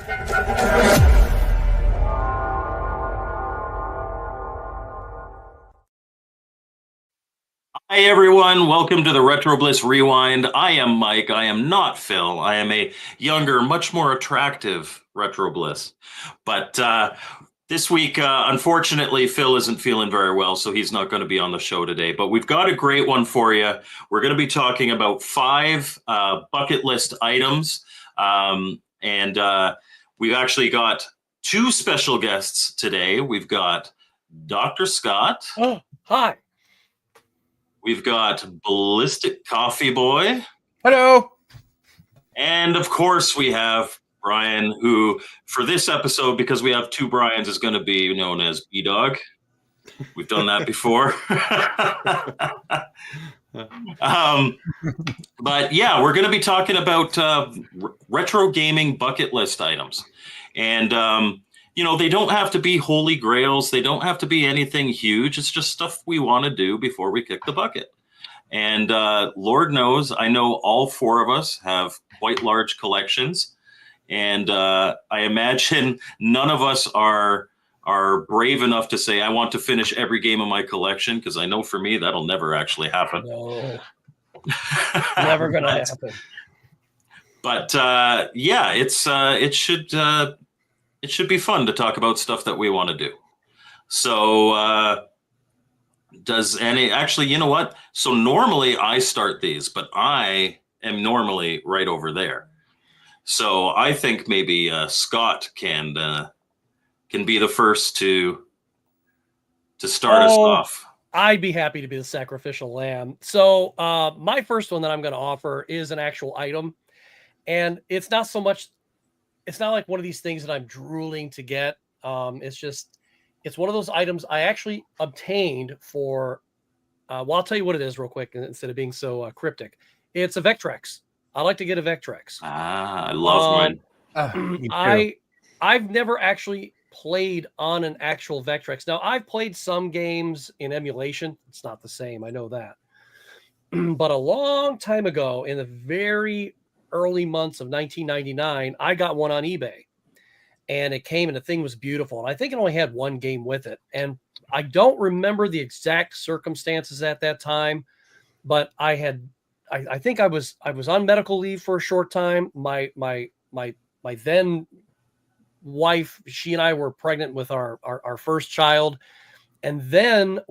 Hi, everyone. Welcome to the Retro Bliss Rewind. I am Mike. I am not Phil. I am a younger, much more attractive Retro Bliss. But this week, unfortunately, Phil isn't feeling very well, so he's not going to be on the show today. But we've got a great one for you. We're going to be talking about 5 bucket list items. And we've actually got 2 special guests today. We've got Dr. Scott. Oh, hi. We've got Ballistik Coffee Boy. Hello. And of course, we have Brian, who for this episode, because we have 2 Brians, is going to be known as B-Dog. We've done that before. But yeah, we're going to be talking about retro gaming bucket list items. And, they don't have to be holy grails. They don't have to be anything huge. It's just stuff we want to do before we kick the bucket. And Lord knows, I know all 4 of us have quite large collections. And I imagine none of us are brave enough to say, I want to finish every game of my collection, because I know for me, that'll never actually happen. No. Never going to happen. But yeah, it should be fun to talk about stuff that we want to do. So actually, you know what? So normally I start these, but I am normally right over there. So I think maybe Scott can be the first to start us off. I'd be happy to be the sacrificial lamb. So my first one that I'm going to offer is an actual item. And it's not like one of these things that I'm drooling to get. It's one of those items I actually obtained for, I'll tell you what it is real quick instead of being so cryptic. It's a Vectrex. I like to get a Vectrex. I love mine. I've never actually played on an actual Vectrex. Now, I've played some games in emulation. It's not the same. I know that. But a long time ago, in the very early months of 1999, I got one on eBay, and it came and the thing was beautiful. And I think it only had 1 game with it. And I don't remember the exact circumstances at that time, but I think I was on medical leave for a short time. My then wife, she and I were pregnant with our first child. And then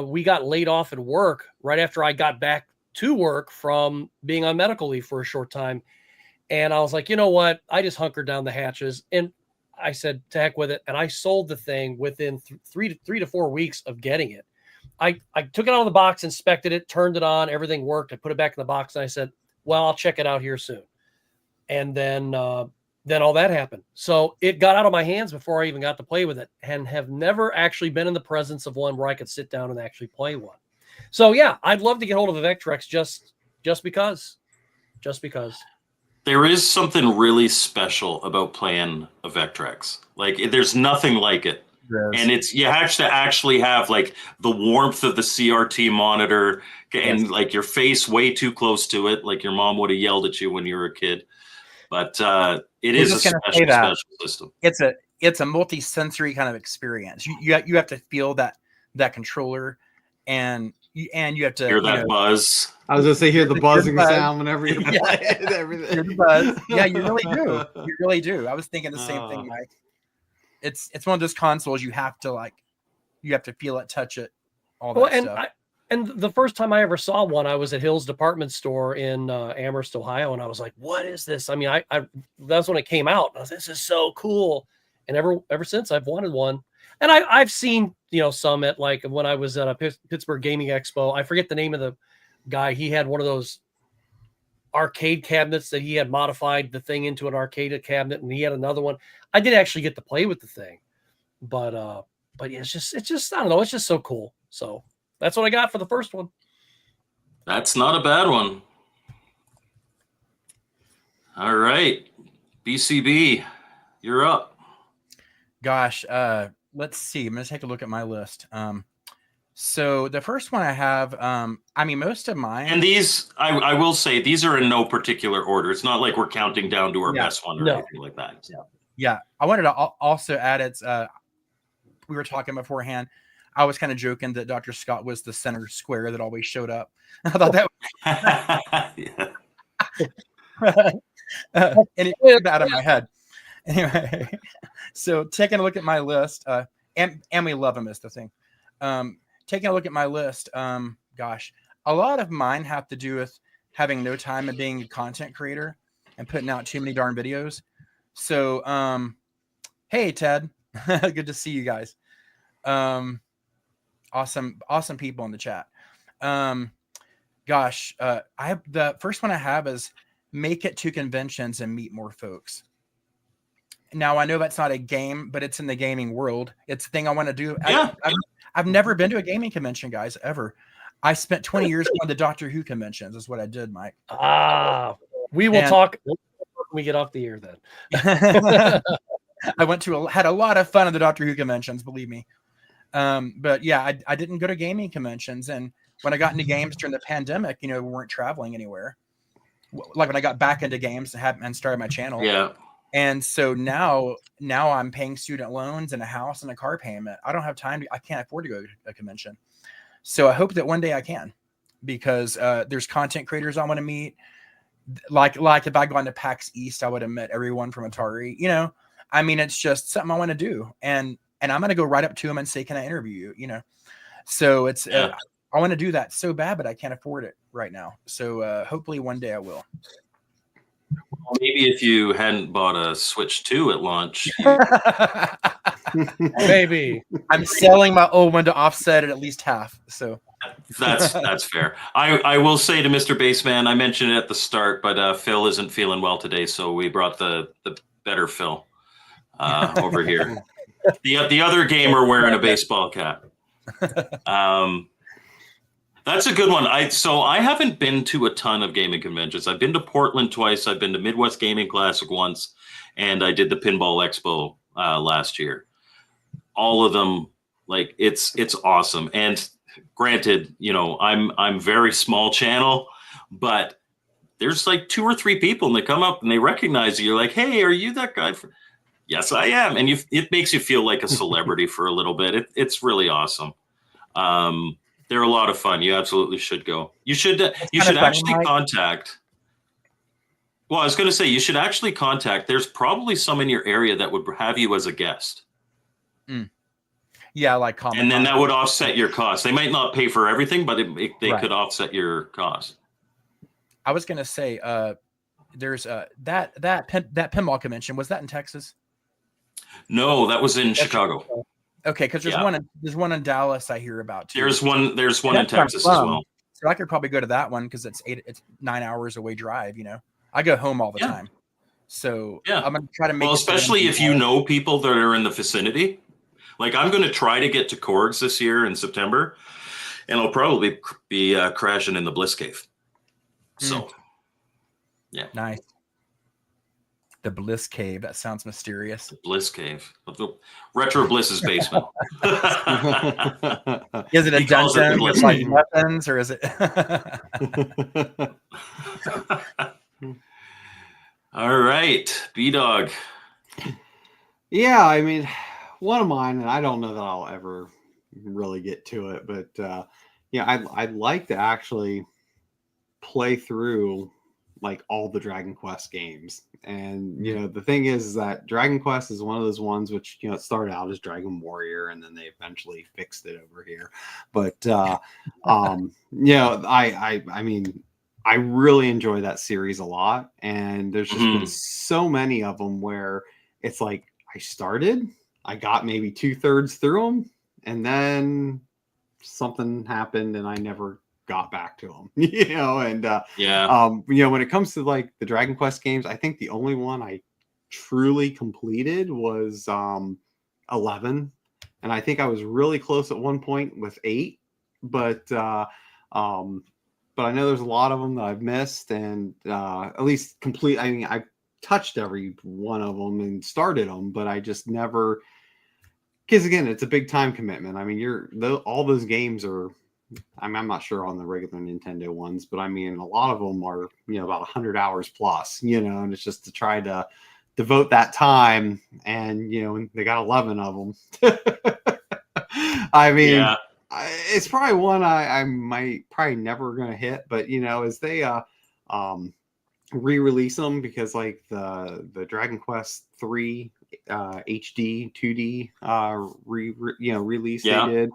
we got laid off at work right after I got back to work from being on medical leave for a short time. And I was like, you know what? I just hunkered down the hatches and I said, to heck with it. And I sold the thing within 3 to 4 weeks of getting it. I took it out of the box, inspected it, turned it on, everything worked. I put it back in the box and I said, well, I'll check it out here soon. And then all that happened. So it got out of my hands before I even got to play with it, and have never actually been in the presence of one where I could sit down and actually play one. So yeah, I'd love to get hold of a Vectrex just because. There is something really special about playing a Vectrex. Like, there's nothing like it. Yes. And you have to actually have like the warmth of the CRT monitor and like your face way too close to it. Like your mom would have yelled at you when you were a kid. But it is a special system. It's a multi-sensory kind of experience. You have to feel that controller, and you have to hear that buzz. I was gonna say, hear the buzzing sound whenever you're playing. Everything. Hear the buzz. Yeah, you really do. You really do. I was thinking the same thing, Mike. It's one of those consoles you have to feel it, touch it, all that stuff. And the first time I ever saw one, I was at Hill's department store in Amherst, Ohio, and I was like, "What is this?" I mean, I that's when it came out. I was like, "This is so cool!" And ever since, I've wanted one. And I've seen some at, like, when I was at a Pittsburgh Gaming Expo. I forget the name of the guy. He had one of those arcade cabinets that he had modified the thing into an arcade cabinet, and he had another one. I did actually get to play with the thing, but yeah, it's just I don't know, it's just so cool. So that's what I got for the first one. That's not a bad one. All right, BCB, you're up. Gosh, let's see. I'm gonna take a look at my list. So the first one I have, I mean, most of mine. And these, I will say, these are in no particular order. It's not like we're counting down to our best one or anything like that. Yeah. Yeah, I wanted to also add it's. We were talking beforehand. I was kind of joking that Dr. Scott was the center square that always showed up. I thought that was and it got out of my head. Anyway, so taking a look at my list, and we love him is the thing. Taking a look at my list, gosh, a lot of mine have to do with having no time and being a content creator and putting out too many darn videos. So, hey Ted, good to see you guys. Awesome people in the chat. Gosh, I have the first one I have is make it to conventions and meet more folks. Now I know that's not a game, but it's in the gaming world. It's a thing I want to do. Yeah. I've never been to a gaming convention, guys, ever. I spent 20 years going to Doctor Who conventions. Is what I did, Mike. We will talk when we get off the air then. I had a lot of fun at the Doctor Who conventions, believe me. But yeah, I didn't go to gaming conventions. And when I got into games during the pandemic, we weren't traveling anywhere. Like when I got back into games and started my channel. Yeah. And so now I'm paying student loans and a house and a car payment. I don't have time. I can't afford to go to a convention. So I hope that one day I can, because there's content creators I want to meet. Like if I go into PAX East, I would have met everyone from Atari. I mean, it's just something I want to do. And I'm going to go right up to them and say, can I interview you? So it's, I want to do that so bad, but I can't afford it right now. So hopefully one day I will. Maybe if you hadn't bought a Switch 2 at launch. Maybe. I'm selling my old one to offset it at least half. So that's fair. I will say to Mr. Baseman, I mentioned it at the start, but Phil isn't feeling well today, so we brought the better Phil over here. The other gamer wearing a baseball cap. That's a good one. I haven't been to a ton of gaming conventions. I've been to Portland twice. I've been to Midwest Gaming Classic once, and I did the Pinball Expo last year. All of them, like it's awesome. And granted, I'm very small channel, but there's like 2 or 3 people, and they come up and they recognize you. You're like, hey, are you that guy? Yes, I am. And it makes you feel like a celebrity for a little bit. It's really awesome. They're a lot of fun. You absolutely should go. You should actually contact. Well, I was going to say, you should actually contact. There's probably some in your area that would have you as a guest. Yeah, like Comic-Con. And then that would offset your cost. They might not pay for everything, but they could offset your cost. I was going to say, there's that pinball convention. Was that in Texas? No, that was in Chicago. Okay, because there's one in Dallas I hear about too. There's one in Texas as well. So I could probably go to that one because it's 9 hours away drive. I go home all the time. So I'm gonna try to make. Well, especially if you know people that are in the vicinity. Like I'm going to try to get to Korg's this year in September, and I'll probably be crashing in the Bliss Cave. So, yeah, nice. The Bliss Cave. That sounds mysterious. Bliss Cave. Retro Bliss's basement. Is it a dungeon with like weapons, or is it? All right, B-Dog. Yeah, I mean, one of mine, and I don't know that I'll ever really get to it, but I'd like to actually play through like all the Dragon Quest games. And the thing is that Dragon Quest is one of those ones which it started out as Dragon Warrior, and then they eventually fixed it over here. But I mean, I really enjoy that series a lot, and there's just been so many of them where it's like I got maybe 2/3 through them, and then something happened and I never got back to them, and when it comes to like the Dragon Quest games, I think the only one I truly completed was 11, and I think I was really close at one point with 8, but I know there's a lot of them that I've missed, and at least complete. I mean, I touched every one of them and started them, but I just never, because again, it's a big time commitment. I mean, all those games are. I mean, I'm not sure on the regular Nintendo ones, but I mean, a lot of them are, about 100 hours plus, and it's just to try to devote that time, and they got 11 of them. I mean, Yeah. it's probably one I might probably never gonna hit, but as they re-release them, because like the Dragon Quest 3 HD 2D release they did,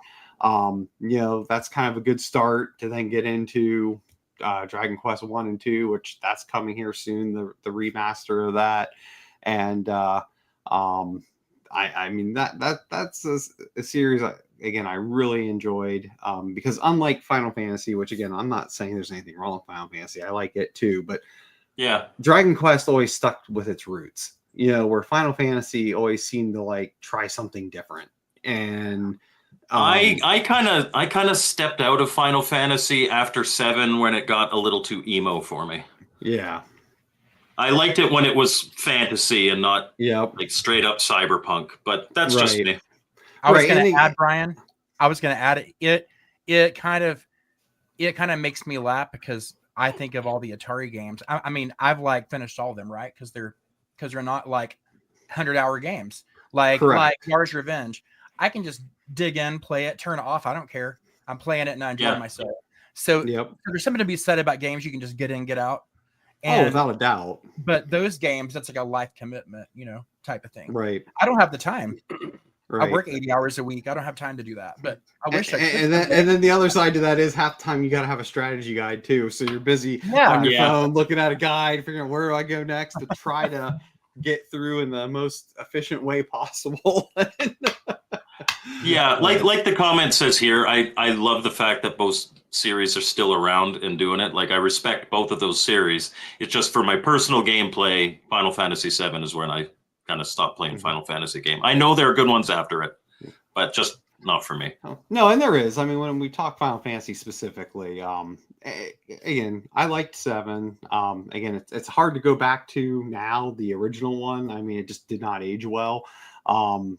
that's kind of a good start to then get into Dragon Quest 1 and 2, which that's coming here soon, the remaster of that. And I mean that's a series again I really enjoyed, because unlike Final Fantasy, which again I'm not saying there's anything wrong with Final Fantasy, I like it too, but Dragon Quest always stuck with its roots, where Final Fantasy always seemed to like try something different. And I kind of stepped out of Final Fantasy after 7 when it got a little too emo for me. Yeah. I liked it when it was fantasy and not like straight up cyberpunk, but that's just me. I was going to add, Brian. I was going to add it. It kind of makes me laugh because I think of all the Atari games. I mean, I've like finished all of them, right? Because they're not like 100-hour games, like Yars' Revenge. I can just dig in, play it, turn it off. I don't care. I'm playing it and I enjoy myself. So there's something to be said about games you can just get in, get out. And, without a doubt. But those games, that's like a life commitment, type of thing. Right. I don't have the time. Right. I work 80 hours a week. I don't have time to do that, but I wish I could. And then the other side to that is half the time you got to have a strategy guide too. So you're busy on your phone looking at a guide, figuring out where do I go next to try to get through in the most efficient way possible. Like the comment says here, I love the fact that both series are still around and doing it. Like I respect both of those series. It's just for my personal gameplay, Final Fantasy VII is when I kind of stopped playing Final Fantasy game. I know there are good ones after it, but just not for me. No, and there is. I mean, when we talk Final Fantasy specifically, again, I liked 7. Again, it's hard to go back to now, the original one. I mean, it just did not age well. I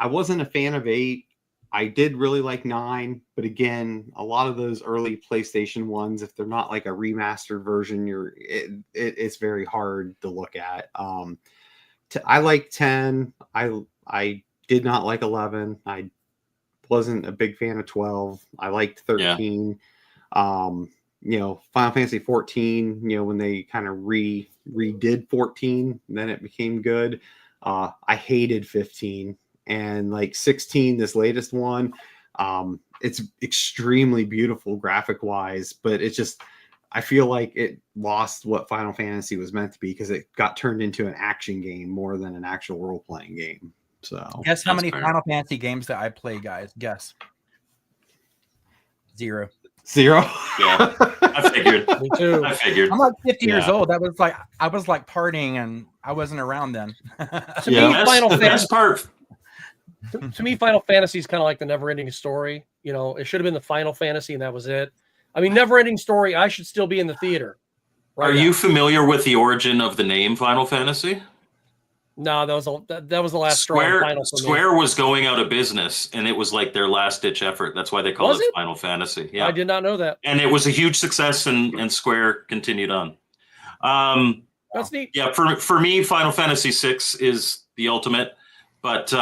wasn't a fan of 8. I did really like 9, but again, a lot of those early PlayStation ones, if they're not like a remastered version, it's very hard to look at. I like 10. I did not like 11. I wasn't a big fan of 12. I liked 13. Final Fantasy 14, when they kind of redid 14, then it became good. I hated 15. And like 16, this latest one, it's extremely beautiful graphic wise, but it's just, I feel like it lost what Final Fantasy was meant to be because it got turned into an action game more than an actual role-playing game. So guess how many Final Fantasy games that I play, guys? Guess. 0. Yeah, I figured. Me too. I figured. I'm like 50 years old. I was like partying and I wasn't around then. To me, Final Fantasy part. To me, Final Fantasy is kind of like the never-ending story. It should have been the Final Fantasy, and that was it. I mean, never-ending story. I should still be in the theater. Are you familiar with the origin of the name Final Fantasy? No, that was the last straw. Square was going out of business, and it was like their last-ditch effort. That's why they call it Final Fantasy. Yeah, I did not know that. And it was a huge success, and Square continued on. That's neat. Yeah, for me, Final Fantasy VI is the ultimate, but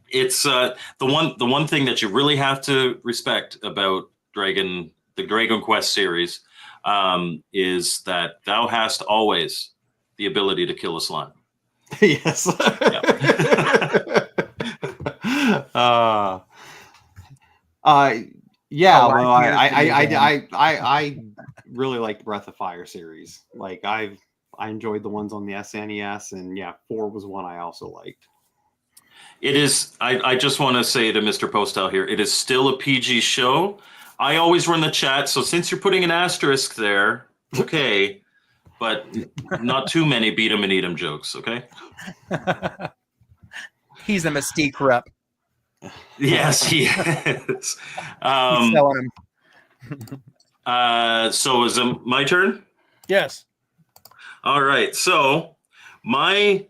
it's the one thing that you really have to respect about the Dragon Quest series is that thou hast always the ability to kill a slime. Yes. I really like the Breath of Fire series. Like I enjoyed the ones on the SNES, and 4 was one I also liked. It is. I just want to say to Mr. Postel here, it is still a PG show. I always run the chat, so since you're putting an asterisk there, okay, but not too many beat 'em and eat 'em jokes, okay? He's a Mystique rep. Yes, he is. He's selling him. So is it my turn? Yes. All right. So my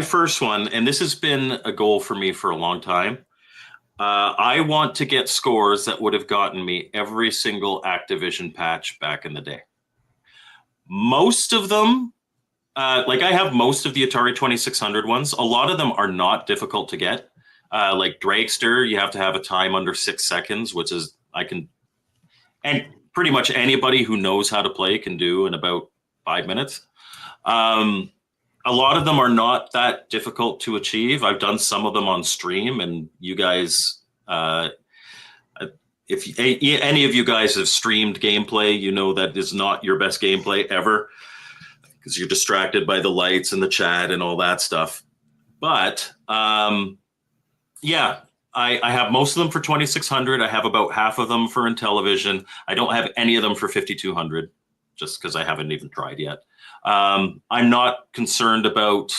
first one, and this has been a goal for me for a long time. I want to get scores that would have gotten me every single Activision patch back in the day. Most of them like I have most of the Atari 2600 ones. A lot of them are not difficult to get. Like Dragster, you have to have a time under 6 seconds, which is and pretty much anybody who knows how to play can do in about 5 minutes. A lot of them are not that difficult to achieve. I've done some of them on stream, and you guys, if any of you guys have streamed gameplay, you know that is not your best gameplay ever, because you're distracted by the lights and the chat and all that stuff. But yeah, I have most of them for 2600. I have about half of them for Intellivision. I don't have any of them for 5200, just because I haven't even tried yet. I'm not concerned about,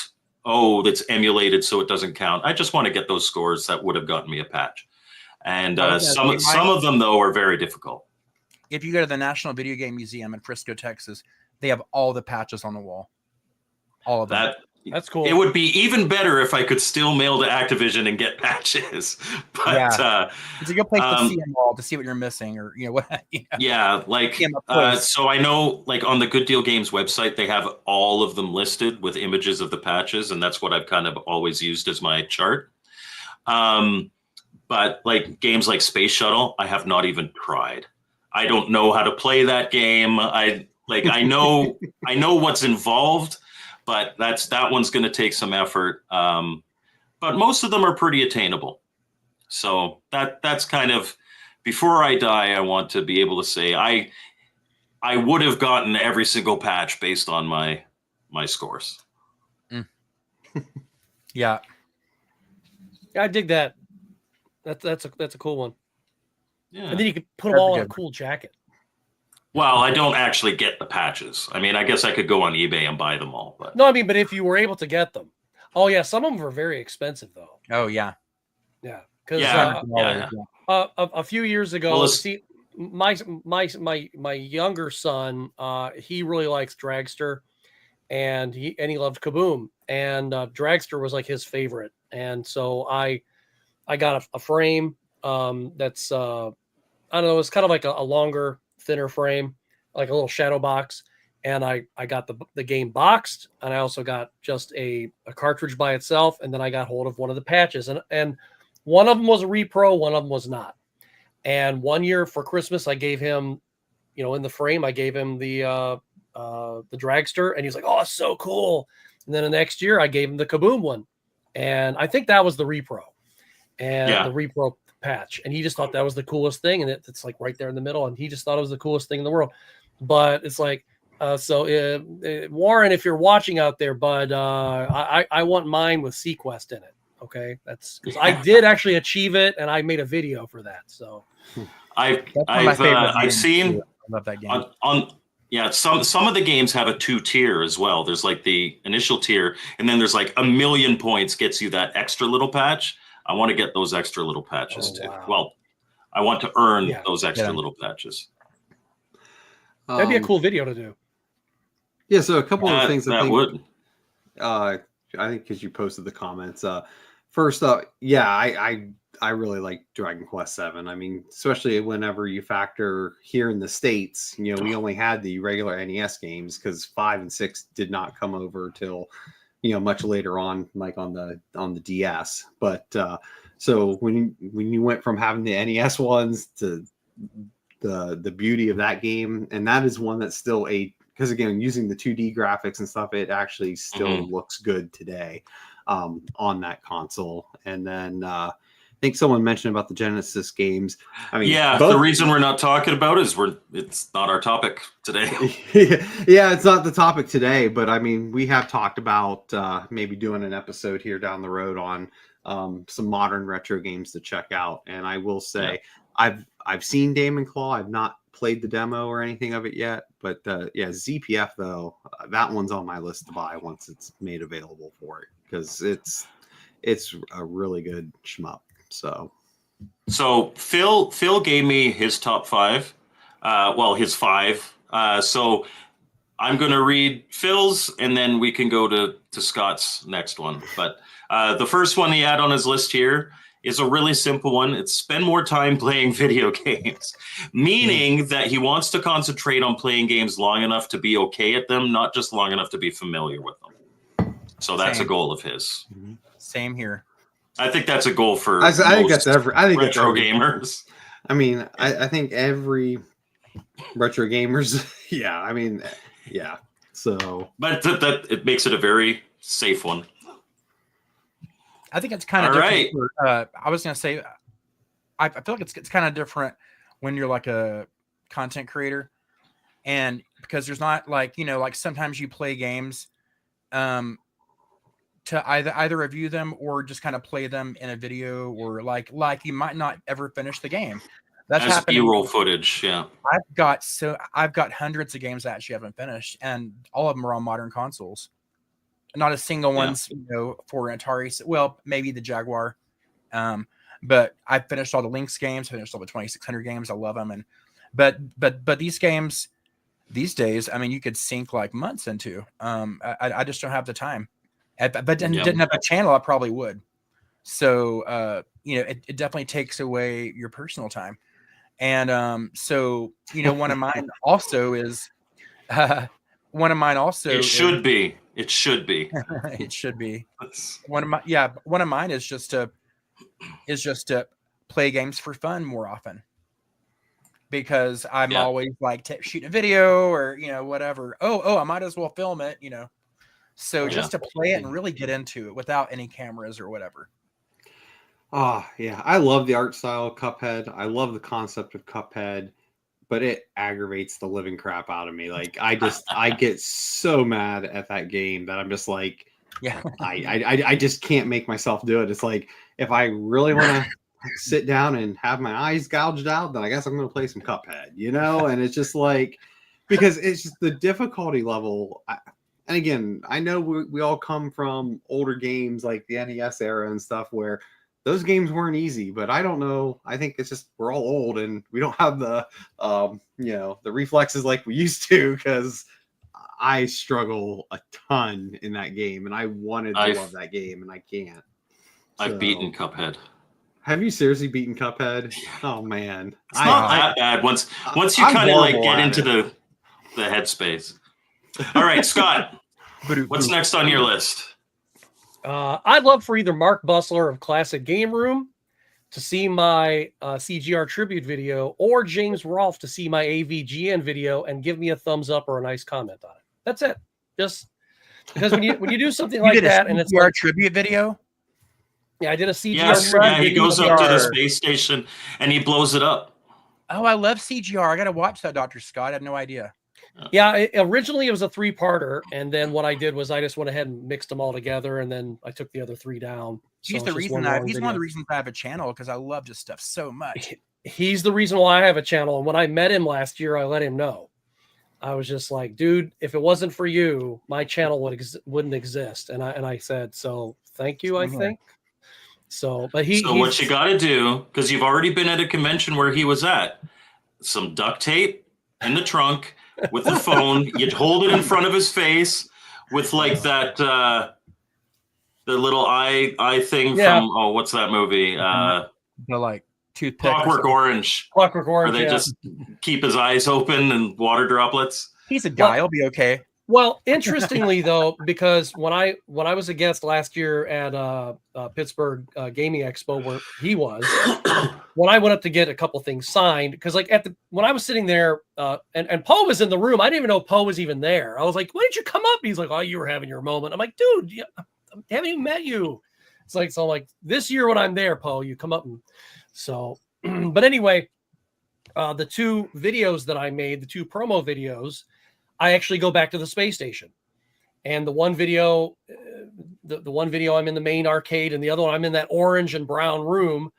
that's emulated so it doesn't count. I just want to get those scores that would have gotten me a patch. And some of them, though, are very difficult. If you go to the National Video Game Museum in Frisco, Texas, they have all the patches on the wall. All of them. That's cool. It would be even better if I could still mail to Activision and get patches. But it's a good place to see them all, to see what you're missing, or what. Yeah, like so I know, like on the Good Deal Games website, they have all of them listed with images of the patches, and that's what I've kind of always used as my chart. But like games like Space Shuttle, I have not even tried. I don't know how to play that game. I know what's involved. But that one's going to take some effort. But most of them are pretty attainable. So that's kind of, before I die, I want to be able to say I would have gotten every single patch based on my scores. Yeah. I dig that. That's a cool one. Yeah. And then you can put them all on a cool jacket. Well, I don't actually get the patches. I mean, I guess I could go on eBay and buy them all. But no, I mean, but if you were able to get them. Oh, yeah. Some of them are very expensive, though. Oh, yeah. Yeah. Because a few years ago, Well, see, my younger son, he really likes Dragster, and he loved Kaboom. And Dragster was like his favorite. And so I got a frame that's, I don't know, it's kind of like a longer, thinner frame, like a little shadow box, and I got the game boxed, and I also got just a cartridge by itself, and then I got hold of one of the patches, and one of them was a repro, one of them was not. And one year for Christmas, I gave him, in the frame, I gave him the Dragster, and he's like, "Oh, it's so cool." And then the next year, I gave him the Kaboom one, and I think that was the repro, and the repro patch, and he just thought that was the coolest thing, and it's like right there in the middle, and he just thought it was the coolest thing in the world. But it's like, Warren, if you're watching out there, bud, I want mine with Sequest in it. Okay, that's because I did actually achieve it, and I made a video for that. So I've seen, I love that game. some of the games have a 2-tier as well. There's like the initial tier, and then there's like 1,000,000 points gets you that extra little patch. I want to get those extra little patches too. Wow. Well, I want to earn those extra little patches. That'd be a cool video to do. Yeah, so a couple of things that would. I think because you posted the comments. First up, I really like Dragon Quest VII. I mean, especially whenever you factor here in the States, we only had the regular NES games because 5 and 6 did not come over till much later on, like on the DS. But so when you went from having the NES ones to the beauty of that game, and that is one that's still because again, using the 2D graphics and stuff, it actually still looks good today on that console. And then I think someone mentioned about the Genesis games. I mean, the reason we're not talking about it is it's not our topic today. Yeah, it's not the topic today, but I mean, we have talked about maybe doing an episode here down the road on some modern retro games to check out. And I will say, I've seen Damon Claw. I've not played the demo or anything of it yet, but ZPF though, that one's on my list to buy once it's made available for it, because it's a really good shmup. So Phil gave me his top 5. His 5. So I'm going to read Phil's, and then we can go to Scott's next one. But the first one he had on his list here is a really simple one. It's spend more time playing video games, meaning that he wants to concentrate on playing games long enough to be okay at them, not just long enough to be familiar with them. So that's a goal of his. Same here. I think that's a goal for I think that's every. I think retro it's gamers. I mean, I think every retro gamers. Yeah, I mean, yeah. So, but that it makes it a very safe one. I think it's kind of different. Right. I was going to say, I feel like it's kind of different when you're like a content creator, and because there's not like, you know, like sometimes you play games to either review them or just kind of play them in a video, or like you might not ever finish the game. That's as B-roll footage. Yeah, I've got hundreds of games that I actually haven't finished, and all of them are on modern consoles. Not a single one's, you know, for Atari. Well, maybe the Jaguar, but I finished all the Lynx games. Finished all the 2600 games. I love them, and but these games these days, I mean, you could sink like months into. I just don't have the time. But didn't have a channel, I probably would. So you know, it definitely takes away your personal time. And so, you know, one of mine also is it should be. It should be. It should be. One of mine is just to play games for fun more often, because I'm always like shooting a video or, you know, whatever. Oh, I might as well film it, you know. So just to play it and really get into it without any cameras or whatever. Yeah. I love the art style of Cuphead. I love the concept of Cuphead, but it aggravates the living crap out of me. Like I get so mad at that game that I'm just like, I just can't make myself do it. It's like, if I really want to sit down and have my eyes gouged out, then I guess I'm going to play some Cuphead, you know? And it's just like, because it's just the difficulty level. And again, I know we all come from older games like the NES era and stuff where those games weren't easy, but I don't know. I think it's just we're all old and we don't have the you know, the reflexes like we used to, because I struggle a ton in that game and I wanted to love that game and I can't. I've beaten Cuphead. Have you seriously beaten Cuphead? Oh man. It's not that bad once you kind of like get into the headspace. All right, Scott. What's next on your list? I'd love for either Mark Bussler of Classic Game Room to see my CGR tribute video, or James Rolfe to see my AVGN video and give me a thumbs up or a nice comment on it. That's it. Just because when you do something like that, and it's our tribute video. Yeah, I did a CGR. Yes, he goes up to the space station and he blows it up. Oh, I love CGR. I got to watch that, Dr. Scott. I had no idea. Yeah, originally it was a 3-parter, and then what I did was I just went ahead and mixed them all together, and then I took the other 3 down. He's one of the reasons I have a channel, because I love this stuff so much. He's the reason why I have a channel, and when I met him last year, I let him know. I was just like, dude, if it wasn't for you, my channel wouldn't exist. And I said, so thank you, I think. So, but So what you got to do, because you've already been at a convention where he was at, some duct tape in the trunk with the phone. You'd hold it in front of his face with like that, the little eye thing from, what's that movie? The like toothpick. Clockwork Orange. Where they just keep his eyes open and water droplets. He's a guy. He'll be okay. Well, interestingly though, because when I was a guest last year at Pittsburgh Gaming Expo, where he was, when I went up to get a couple things signed, because like when I was sitting there, and Poe was in the room, I didn't even know Poe was even there. I was like, "Why didn't you come up?" He's like, "Oh, you were having your moment." I'm like, "Dude, I haven't even met you." It's like, so I'm like, this year when I'm there, Poe, you come up and so. But anyway, the 2 videos that I made, the 2 promo videos, I actually go back to the space station, and the one video, the one video I'm in the main arcade, and the other one I'm in that orange and brown room.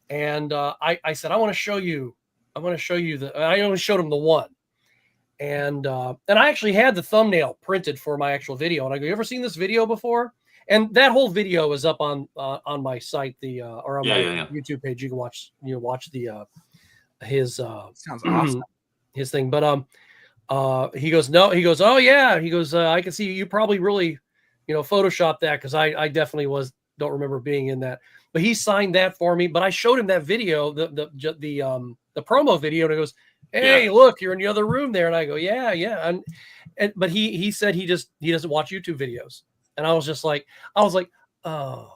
And I said, I want to show you I only showed him the one. And I actually had the thumbnail printed for my actual video. And I go, you ever seen this video before? And that whole video is up on my site, or on my YouTube page. You can watch his sounds awesome. His thing. But he goes, no, he goes, oh yeah. He goes, I can see you probably really, Photoshop that, because I definitely was don't remember being in that, but he signed that for me. But I showed him that video, the promo video, and he goes, "Hey, look, you're in the other room there." And I go, "Yeah." But he said he doesn't watch YouTube videos, and I was like, oh.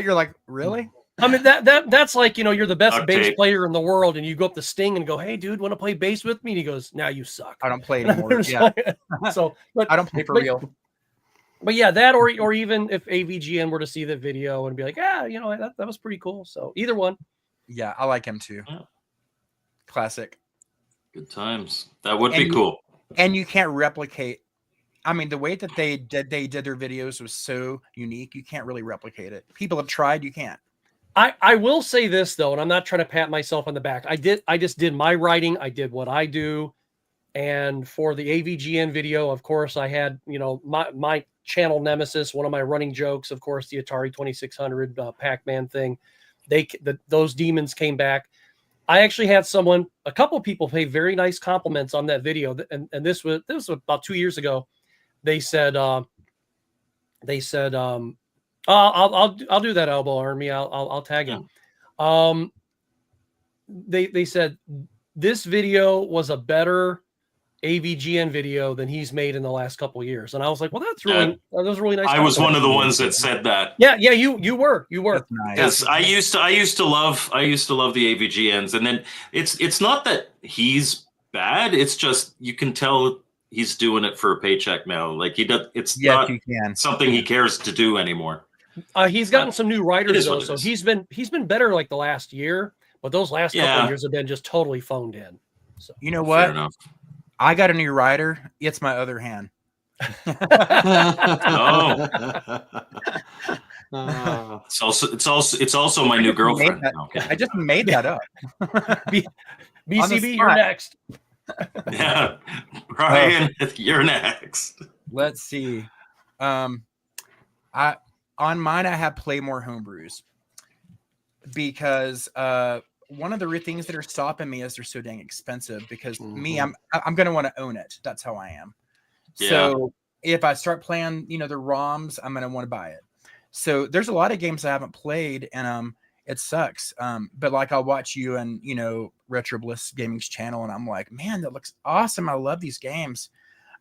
You're like, really? I mean, that's like, you're the best bass player in the world, and you go up to Sting and go, "Hey, dude, want to play bass with me?" And he goes, "Now you suck. I don't play anymore." Yeah. But I don't play for real. But yeah, that or even if AVGN were to see the video and be like, "Yeah, that was pretty cool." So either one. Yeah, I like him too. Yeah. Classic. Good times. That would be cool. And you can't replicate. I mean, the way that they did their videos was so unique. You can't really replicate it. People have tried. You can't. I will say this though, and I'm not trying to pat myself on the back. I just did my writing. I did what I do. And for the AVGN video, of course, I had, my channel nemesis, one of my running jokes, of course, the Atari 2600 Pac-Man thing. Those demons came back. I actually had a couple of people pay very nice compliments on that video. And this was about 2 years ago. They said, I'll do that, Elbow Army. I'll tag him. They said this video was a better AVGN video than he's made in the last couple of years, and I was like, well, that was really nice. I was one of the ones that said that. Yeah, you were. Yes, I used to love the AVGNs, and then it's not that he's bad. It's just you can tell he's doing it for a paycheck now. Like he does. It's not something he cares to do anymore. He's gotten some new writers though, so he's been better like the last year, but those last couple of years have been just totally phoned in. So you know what? I got a new writer. It's my other hand. It's also my new girlfriend. I just made that up. BCB, you're next. Yeah, Brian, you're next. Let's see. On mine, I have Play More Homebrews because one of the things that are stopping me is they're so dang expensive. Because me, I'm gonna want to own it. That's how I am. Yeah. So if I start playing, the ROMs, I'm gonna want to buy it. So there's a lot of games I haven't played, and it sucks. But like I'll watch you and Retro Bliss Gaming's channel, and I'm like, man, that looks awesome. I love these games.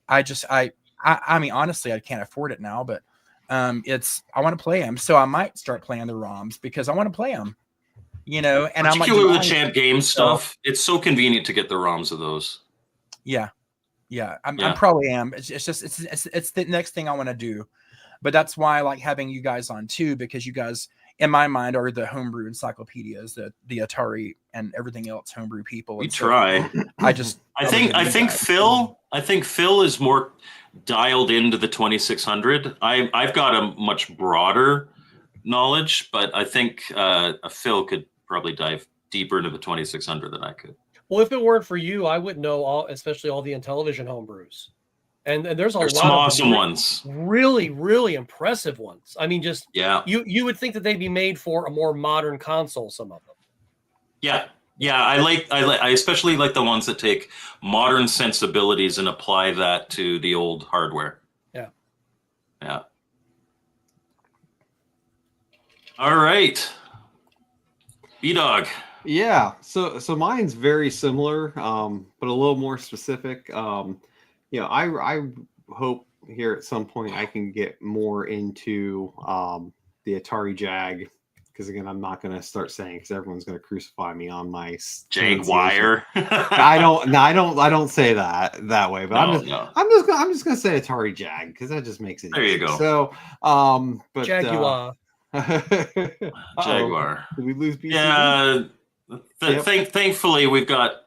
I mean, honestly, I can't afford it now, but I want to play them. So I might start playing the ROMs because I want to play them. And particularly with the Champ Games stuff, it's so convenient to get the ROMs of those. Yeah. I probably am. It's just it's the next thing I want to do, but that's why I like having you guys on too, because you guys, in my mind, are the homebrew encyclopedias, the Atari and everything else homebrew people. We try. I think Phil is more dialed into the 2600. I've got a much broader knowledge, but I think Phil could probably dive deeper into the 2600 than I could. Well, if it weren't for you, I would know especially all the Intellivision homebrews. And there's some awesome ones. Really, really impressive ones. I mean, just you would think that they'd be made for a more modern console, some of them. Yeah. I especially like the ones that take modern sensibilities and apply that to the old hardware. Yeah. All right. B-Dog. Yeah, so mine's very similar, but a little more specific. I hope here at some point I can get more into the Atari Jag, because again, I'm not going to start saying, because everyone's going to crucify me on my Jaguar. I don't say that way, but I'm just going to say Atari Jag, because that just makes it there easy. You go. So, but Jaguar. Jaguar. Did we lose BCB? Yeah. Thankfully, we've got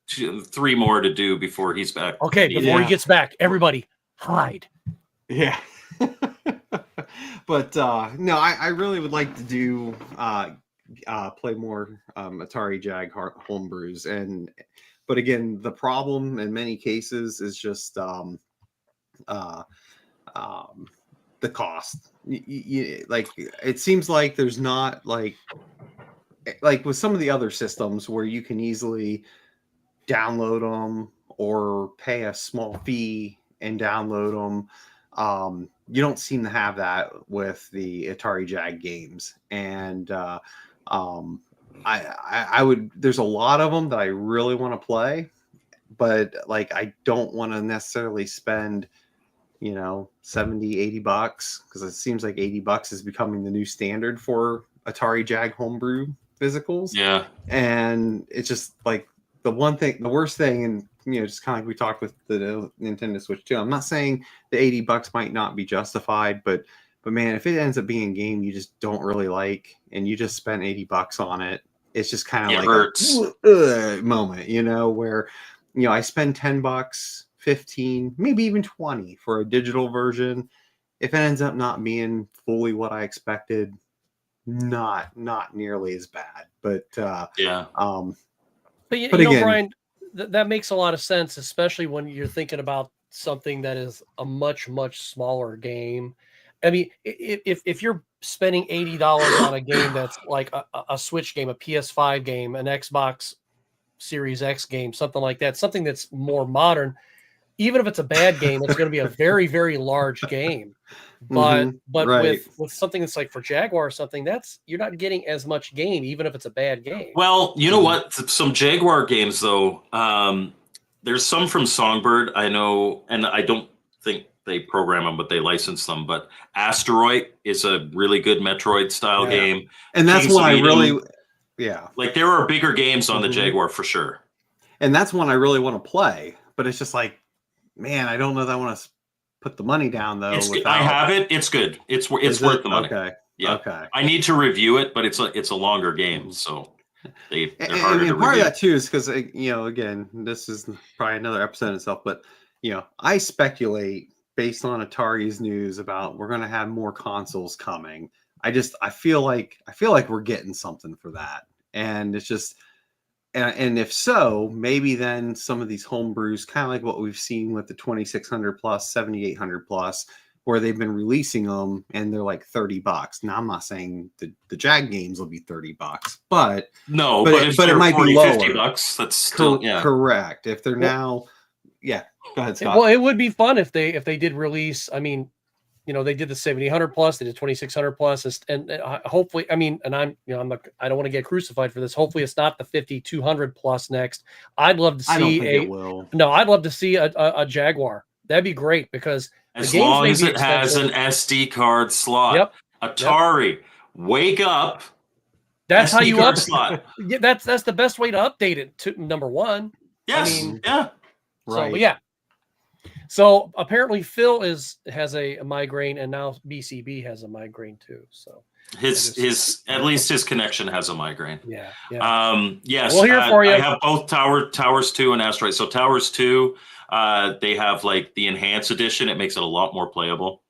3 more to do before he's back. Okay, before he gets back, everybody hide. Yeah. But no, I really would like to do play more Atari Jag homebrews, but again, the problem in many cases is just the cost. Like it seems like there's not like with some of the other systems where you can easily download them or pay a small fee and download them. you don't seem to have that with the Atari Jag games. And I would, there's a lot of them that I really want to play, but like I don't want to necessarily spend, 70, $80, because it seems like $80 is becoming the new standard for Atari Jag homebrew physicals. Yeah. And it's just like the worst thing, and just kind of like we talked with the Nintendo Switch too. I'm not saying the $80 might not be justified, but man, if it ends up being a game you just don't really like and you just spent $80 on it, it's just kind of like hurts. a moment, where I spend $10, 15, maybe even 20 for a digital version. If it ends up not being fully what I expected, not nearly as bad. But yeah. But again, Brian, that makes a lot of sense, especially when you're thinking about something that is a much, much smaller game. I mean, if you're spending $80 on a game that's like a Switch game, a PS5 game, an Xbox Series X game, something like that, something that's more modern, even if it's a bad game, it's going to be a very, very large game. But right. with something that's like for Jaguar or something, you're not getting as much game, even if it's a bad game. Well, you know what? Some Jaguar games, though, there's some from Songbird, I know, and I don't think they program them, but they license them. But Asteroid is a really good Metroid-style game. And that's Kings one of I Eden, really, like there are bigger games on the Jaguar for sure. And that's one I really want to play. But it's just like, man, I don't know that I want to put the money down though. I have it. It's good. It's worth the money. Okay. Yeah. Okay. I need to review it, but it's a longer game, so they're harder to review. Part of that too is because again, this is probably another episode in itself, but I speculate based on Atari's news about we're going to have more consoles coming. I feel like we're getting something for that, and it's just. And if so, maybe then some of these homebrews, kind of like what we've seen with the 2600 plus, 7800 plus, where they've been releasing them and they're like $30. Now, I'm not saying the Jag games will be $30, but if it might be lower. $50, that's still correct. If they're now, go ahead, Scott. Well, it would be fun if they did release. I mean, they did the 7800 plus, they did 2600 plus, and hopefully, I mean, and I don't want to get crucified for this. Hopefully, it's not the 5200 plus next. I'd love to see I don't think it will. No, I'd love to see a Jaguar. That'd be great because as long as it has an SD card slot. Yep. Atari, wake up. That's SD how you card slot. Yeah, that's the best way to update it to number one. Yes. Right. So, yeah. So apparently Phil has a migraine, and now BCB has a migraine too. So his at least his connection has a migraine. Yeah. Yes. We'll hear for you. I have both Towers 2 and Asteroid. So Towers 2, they have like the enhanced edition. It makes it a lot more playable.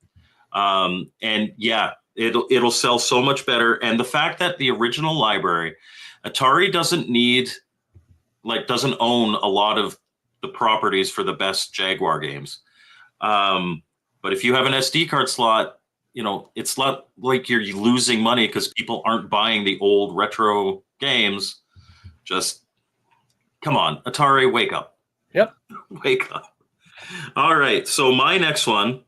And yeah, it'll sell so much better. And the fact that the original library, Atari doesn't own a lot of the properties for the best Jaguar games. But if you have an SD card slot, it's not like you're losing money because people aren't buying the old retro games. Just come on, Atari, wake up. Yep. Wake up. All right. So my next one,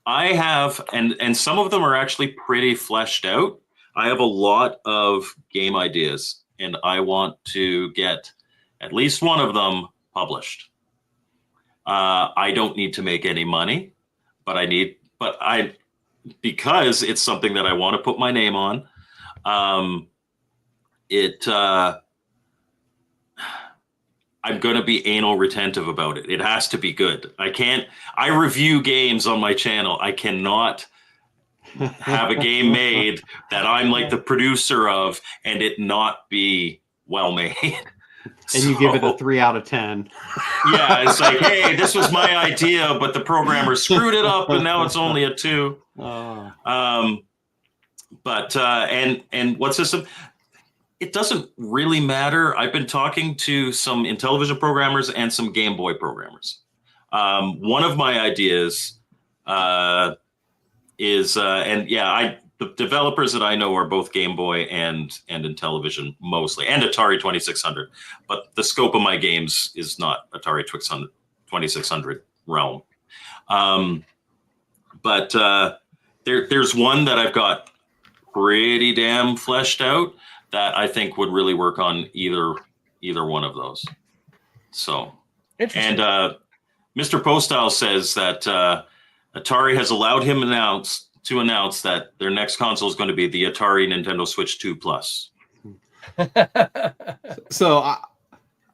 I have, and some of them are actually pretty fleshed out. I have a lot of game ideas, and I want to get at least one of them published. I don't need to make any money, because it's something that I want to put my name on. I'm going to be anal retentive about it. It has to be good. I review games on my channel. I cannot have a game made that I'm like the producer of and it not be well made. And you give it a 3 out of 10. Yeah, it's like, hey, this was my idea, but the programmer screwed it up, and now it's only a 2. And what's this? It doesn't really matter. I've been talking to some Intellivision programmers and some Game Boy programmers. One of my ideas is, the developers that I know are both Game Boy and Intellivision mostly, and Atari 2600. But the scope of my games is not Atari 2600 realm. But there's one that I've got pretty damn fleshed out that I think would really work on either one of those. So, Interesting. and Mr. Postile says that Atari has allowed him to announce that their next console is going to be the Atari Nintendo Switch 2 Plus. So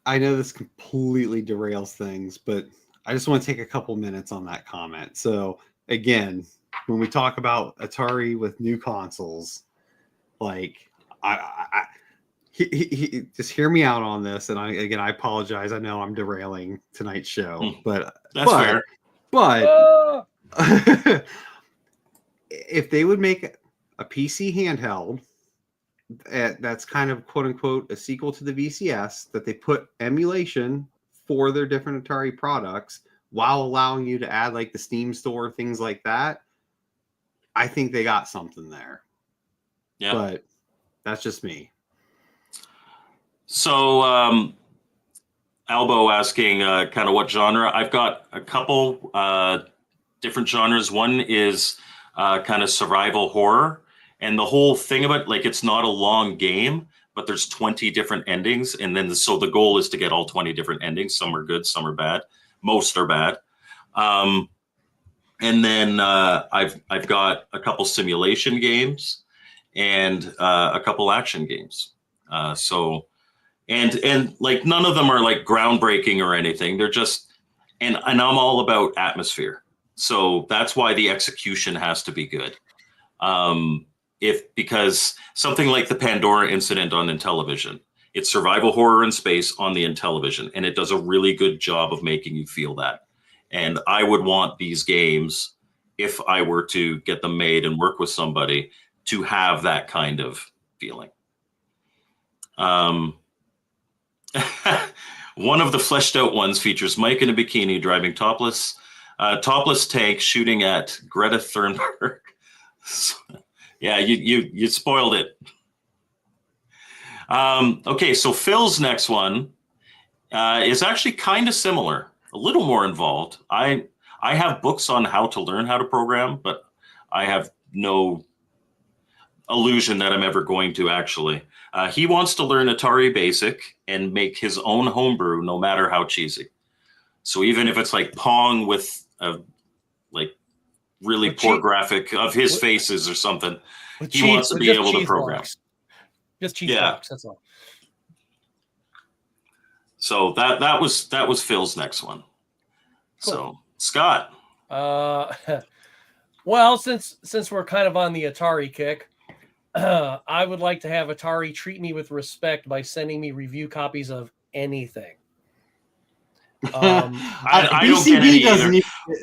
I know this completely derails things, but I just want to take a couple minutes on that comment. So again, when we talk about Atari with new consoles, like he just hear me out on this. And I apologize. I know I'm derailing tonight's show, but that's fair. But if they would make a PC handheld that's kind of quote unquote a sequel to the VCS, that they put emulation for their different Atari products while allowing you to add like the Steam store, things like that, I think they got something there. Yeah. But that's just me. So Albo asking kind of what genre. I've got a couple different genres. One is kind of survival horror. And the whole thing about like, it's not a long game, but there's 20 different endings. And then so the goal is to get all 20 different endings. Some are good, some are bad. Most are bad. And then I've got a couple simulation games and a couple action games. And like none of them are like groundbreaking or anything. They're just, and I'm all about atmosphere. So that's why the execution has to be good. Because something like the Pandora incident on Intellivision, it's survival horror in space on the Intellivision, and it does a really good job of making you feel that. And I would want these games, if I were to get them made and work with somebody, to have that kind of feeling. One of the fleshed out ones features Mike in a bikini driving topless tank shooting at Greta Thunberg. Yeah, you spoiled it. Okay, so Phil's next one is actually kind of similar, a little more involved. I have books on how to learn how to program, but I have no illusion that I'm ever going to actually. He wants to learn Atari Basic and make his own homebrew, no matter how cheesy. So even if it's like Pong with like really poor graphic of his faces or something, he wants to be able to program. Blocks. Just cheese blocks, that's all. So that was Phil's next one. Cool. So Scott. Well, since we're kind of on the Atari kick, I would like to have Atari treat me with respect by sending me review copies of anything. I don't get any either.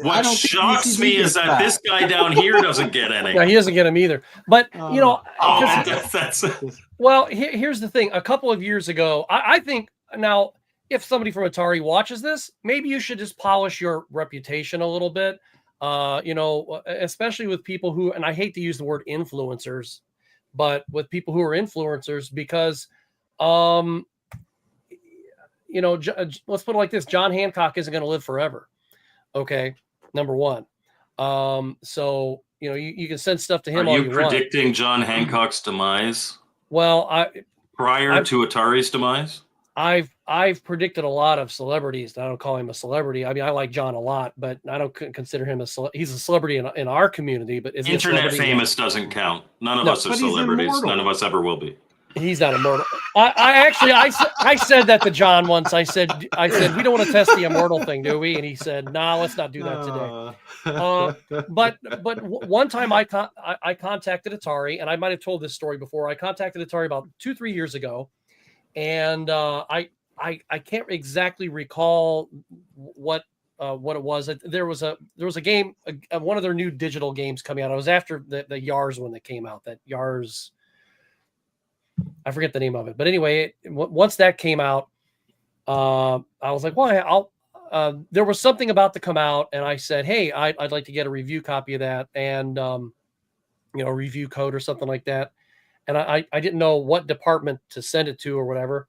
What shocks me is that this guy down here doesn't get any. Yeah, he doesn't get them either. But you know, that's well, here's the thing. A couple of years ago, I think now, if somebody from Atari watches this, maybe you should just polish your reputation a little bit. You know, especially with people who, and I hate to use the word influencers, but with people who are influencers, because you know, let's put it like this: John Hancock isn't going to live forever. Okay, number one. So you know, you can send stuff to him. Are you predicting John Hancock's demise? Well, prior to Atari's demise, I've predicted a lot of celebrities. I don't call him a celebrity. I mean, I like John a lot, but I don't consider him he's a celebrity in our community. But is internet famous doesn't count. None of us are celebrities. None of us ever will be. He's not immortal. I said that to John once. I said we don't want to test the immortal thing, do we? And he said, "Nah, let's not do that today." But one time I contacted Atari, and I might have told this story before. I contacted Atari about 2-3 years ago, and I can't exactly recall what it was. There was a game, one of their new digital games coming out. It was after the Yars one that came out. That Yars. I forget the name of it, but anyway, once that came out, I was like, well, there was something about to come out, and I said, hey, I'd like to get a review copy of that, and you know, review code or something like that. And I didn't know what department to send it to or whatever.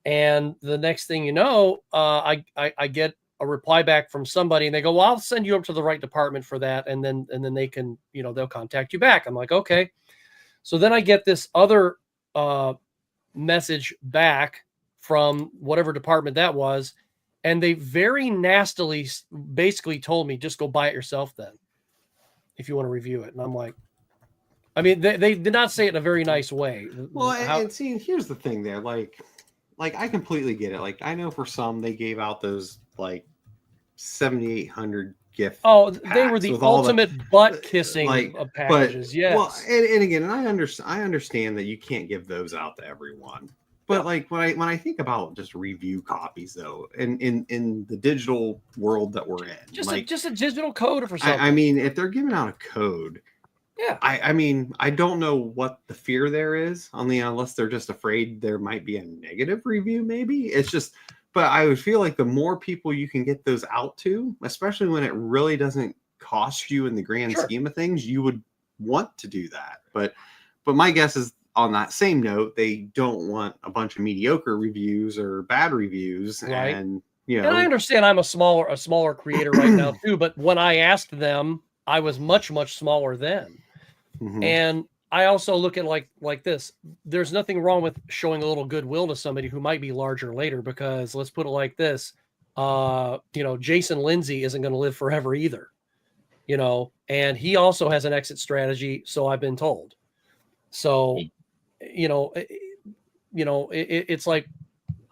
And the next thing you know, I get a reply back from somebody, and they go, well, I'll send you up to the right department for that. And then they can, they'll contact you back. I'm like, okay. So then I get this other message back from whatever department that was. And they very nastily basically told me, just go buy it yourself then, if you want to review it. And I'm like, I mean, they did not say it in a very nice way. Well, and see, here's the thing there. Like I completely get it. Like, I know for some, they gave out those like 7,800 gift. Oh, they were the ultimate butt kissing of packages. Yes. Well, and again, I understand that you can't give those out to everyone. But like when I think about just review copies though, in the digital world that we're in, just a digital code for something. I mean, if they're giving out a code, yeah. I mean, I don't know what the fear there is, unless they're just afraid there might be a negative review. Maybe it's just, but I would feel like the more people you can get those out to, especially when it really doesn't cost you in the grand scheme of things, you would want to do that. But my guess is, on that same note, they don't want a bunch of mediocre reviews or bad reviews. Right. And and I understand I'm a smaller creator right now too, but when I asked them, I was much, much smaller then. Mm-hmm. And I also look at like this. There's nothing wrong with showing a little goodwill to somebody who might be larger later, because let's put it like this. Jason Lindsay isn't going to live forever either, and he also has an exit strategy. So I've been told. So, it's like,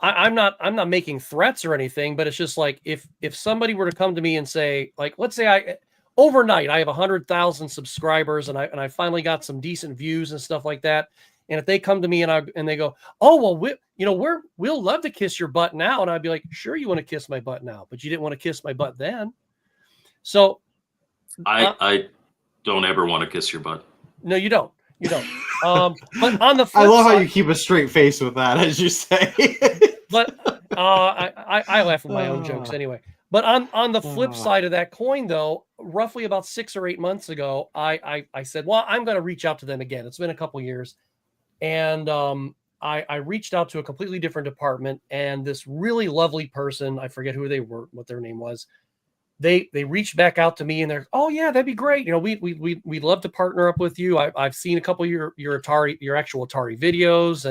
I'm not making threats or anything, but it's just like, if somebody were to come to me and say, like, let's say overnight, I have 100,000 subscribers and I finally got some decent views and stuff like that. And if they come to me and they go, oh, well, we'll love to kiss your butt now. And I'd be like, sure, you want to kiss my butt now, but you didn't want to kiss my butt then. So I don't ever want to kiss your butt. No, you don't. But on the flip I love side, how you keep a straight face with that, as you say. But I laugh at my own jokes anyway. But on the flip side of that coin, though, roughly about 6 or 8 months ago, I said, well, I'm going to reach out to them again. It's been a couple years. And I reached out to a completely different department, and this really lovely person, I forget who they were, what their name was. They reached back out to me and they're, oh yeah, that'd be great. We'd love to partner up with you. I've seen a couple of your actual Atari videos,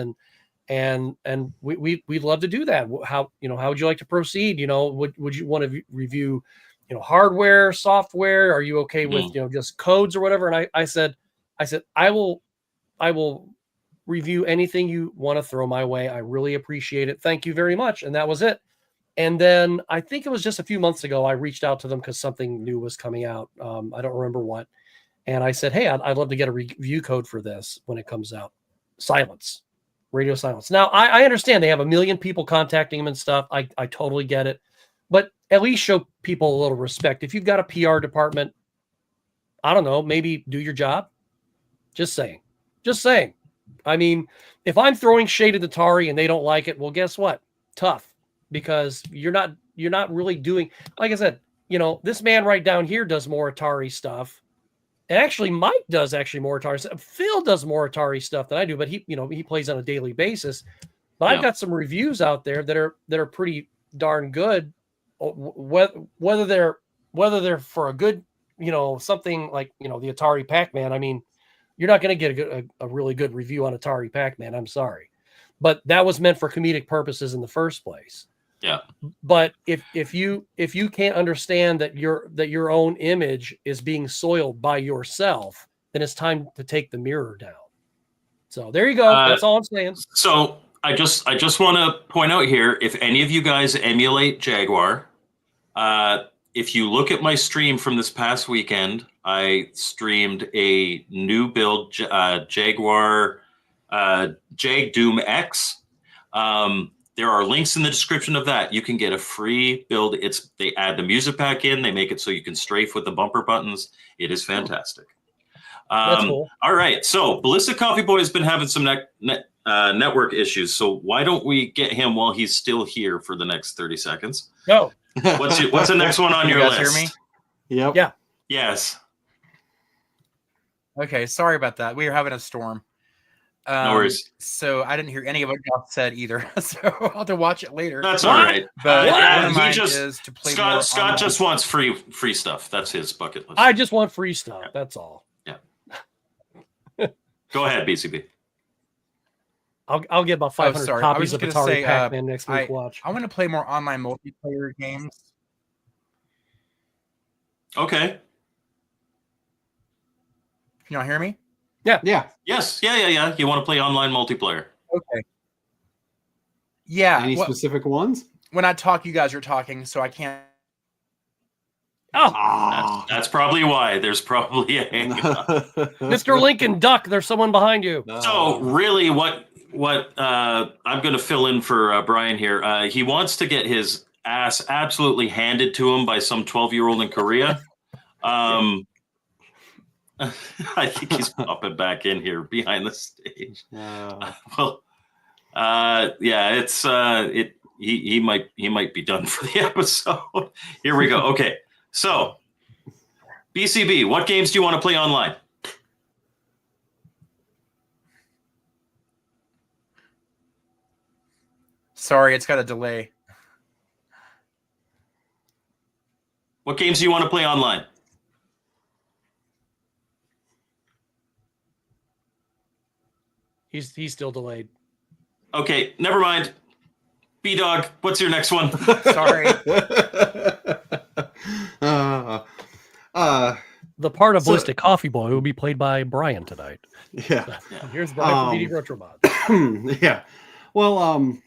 and we'd love to do that. How would you like to proceed? Would you want to review, hardware, software? Are you okay with, just codes or whatever? And I said, I will review anything you want to throw my way. I really appreciate it. Thank you very much. And that was it. And then I think it was just a few months ago, I reached out to them because something new was coming out. I don't remember what. And I said, hey, I'd love to get a review code for this when it comes out. Silence. Radio silence. Now, I understand they have 1 million people contacting them and stuff. I totally get it. But at least show people a little respect. If you've got a PR department, I don't know, maybe do your job. Just saying. I mean, if I'm throwing shade at Atari and they don't like it, well, guess what? Tough. Because you're not really doing, like I said, this man right down here does more Atari stuff. And actually, Mike does more Atari stuff. Phil does more Atari stuff than I do, but he plays on a daily basis. But I've got some reviews out there that are pretty darn good. Whether they're for a good, something like, the Atari Pac-Man. I mean, you're not going to get a really good review on Atari Pac-Man. I'm sorry. But that was meant for comedic purposes in the first place. Yeah. But if you can't understand that your own image is being soiled by yourself, then it's time to take the mirror down. So there you go. That's all I'm saying. So I just want to point out here, if any of you guys emulate Jaguar, if you look at my stream from this past weekend, I streamed a new build Jaguar Jag Doom X. There are links in the description of that. You can get a free build. They add the music back in. They make it so you can strafe with the bumper buttons. It is fantastic. That's cool. All right. So Ballistik Coffee Boy has been having some network issues. So why don't we get him while he's still here for the next 30 seconds? Go. What's the next one on your list? Hear me? Yep. Yeah. Yes. Okay. Sorry about that. We were having a storm. No worries. So I didn't hear any of what Josh said either. So I'll have to watch it later. That's all right. But Yeah, one of mine he just is to play more Scott online. just wants free stuff. That's his bucket list. I just want free stuff. That's all. Go ahead, BCB. I'll get about 500 sorry. I was copies of just gonna Atari say, Pac-Man next week. Watch. I want to play more online multiplayer games. Okay. Can y'all hear me? Yeah. Yes. Yeah. You want to play online multiplayer? Okay. Yeah. Any specific ones? When I talk, you guys are talking, so I can't. Oh, That's probably why. There's probably a Mr. Lincoln Duck, there's someone behind you. So really what I'm going to fill in for Brian here. He wants to get his ass absolutely handed to him by some 12-year-old in Korea. I think he's popping back in here behind the stage. He might be done for the episode. Here we go. Okay. So, BCB, what games do you want to play online? Sorry, it's got a delay. What games do you want to play online? He's still delayed. Okay, never mind. B-Dog, what's your next one? Sorry. The part of Ballistik Coffee Boy will be played by Brian tonight. Yeah. Here's Brian from BD Retrobot. Yeah. Well,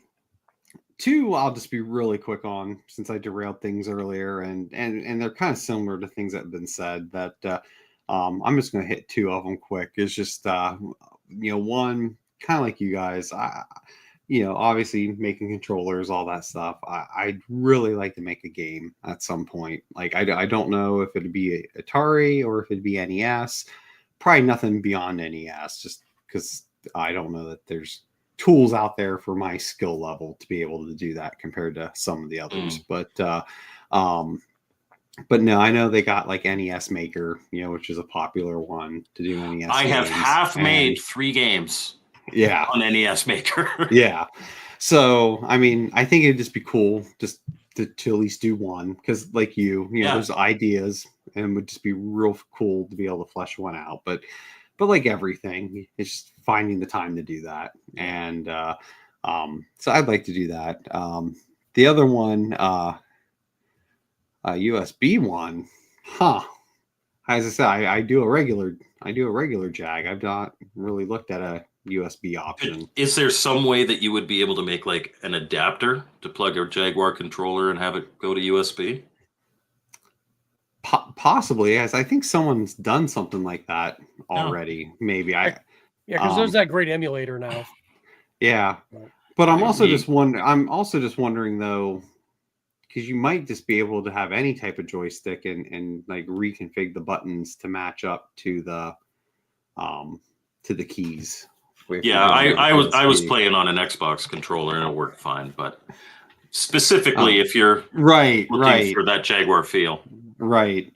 two I'll just be really quick on since I derailed things earlier, and they're kind of similar to things that have been said. That I'm just going to hit two of them quick. It's just one kind of like you guys. Obviously making controllers, all that stuff. I'd really like to make a game at some point. Like, I don't know if it'd be Atari or if it'd be NES. Probably nothing beyond NES, just because I don't know that there's tools out there for my skill level to be able to do that compared to some of the others. But no, I know they got like NES Maker, which is a popular one to do NES. I have made 3 games. Yeah. On NES Maker. Yeah. So, I mean, I think it'd just be cool just to at least do one, because like there's ideas, and it would just be real cool to be able to flesh one out. But like everything, it's just finding the time to do that. And so I'd like to do that. The other one, USB one, as I said, I do a regular Jag. I've not really looked at a USB option. Is there some way that you would be able to make like an adapter to plug a Jaguar controller and have it go to USB? Possibly, as I think someone's done something like that already. Maybe because there's that great emulator now. Yeah, but I'm also just wondering though, because you might just be able to have any type of joystick and like reconfigure the buttons to match up to the keys. Yeah, I was playing on an Xbox controller and it worked fine, but specifically if you're looking for that Jaguar feel. Right.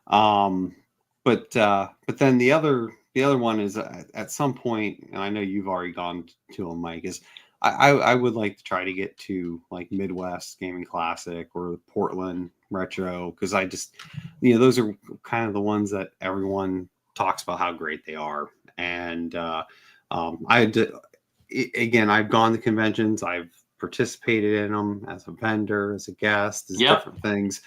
But then the other one is at some point, and I know you've already gone to them, Mike, is I would like to try to get to like Midwest Gaming Classic or Portland Retro, because I just, those are kind of the ones that everyone talks about how great they are. And I've gone to conventions, I've participated in them as a vendor, as a guest, as different things.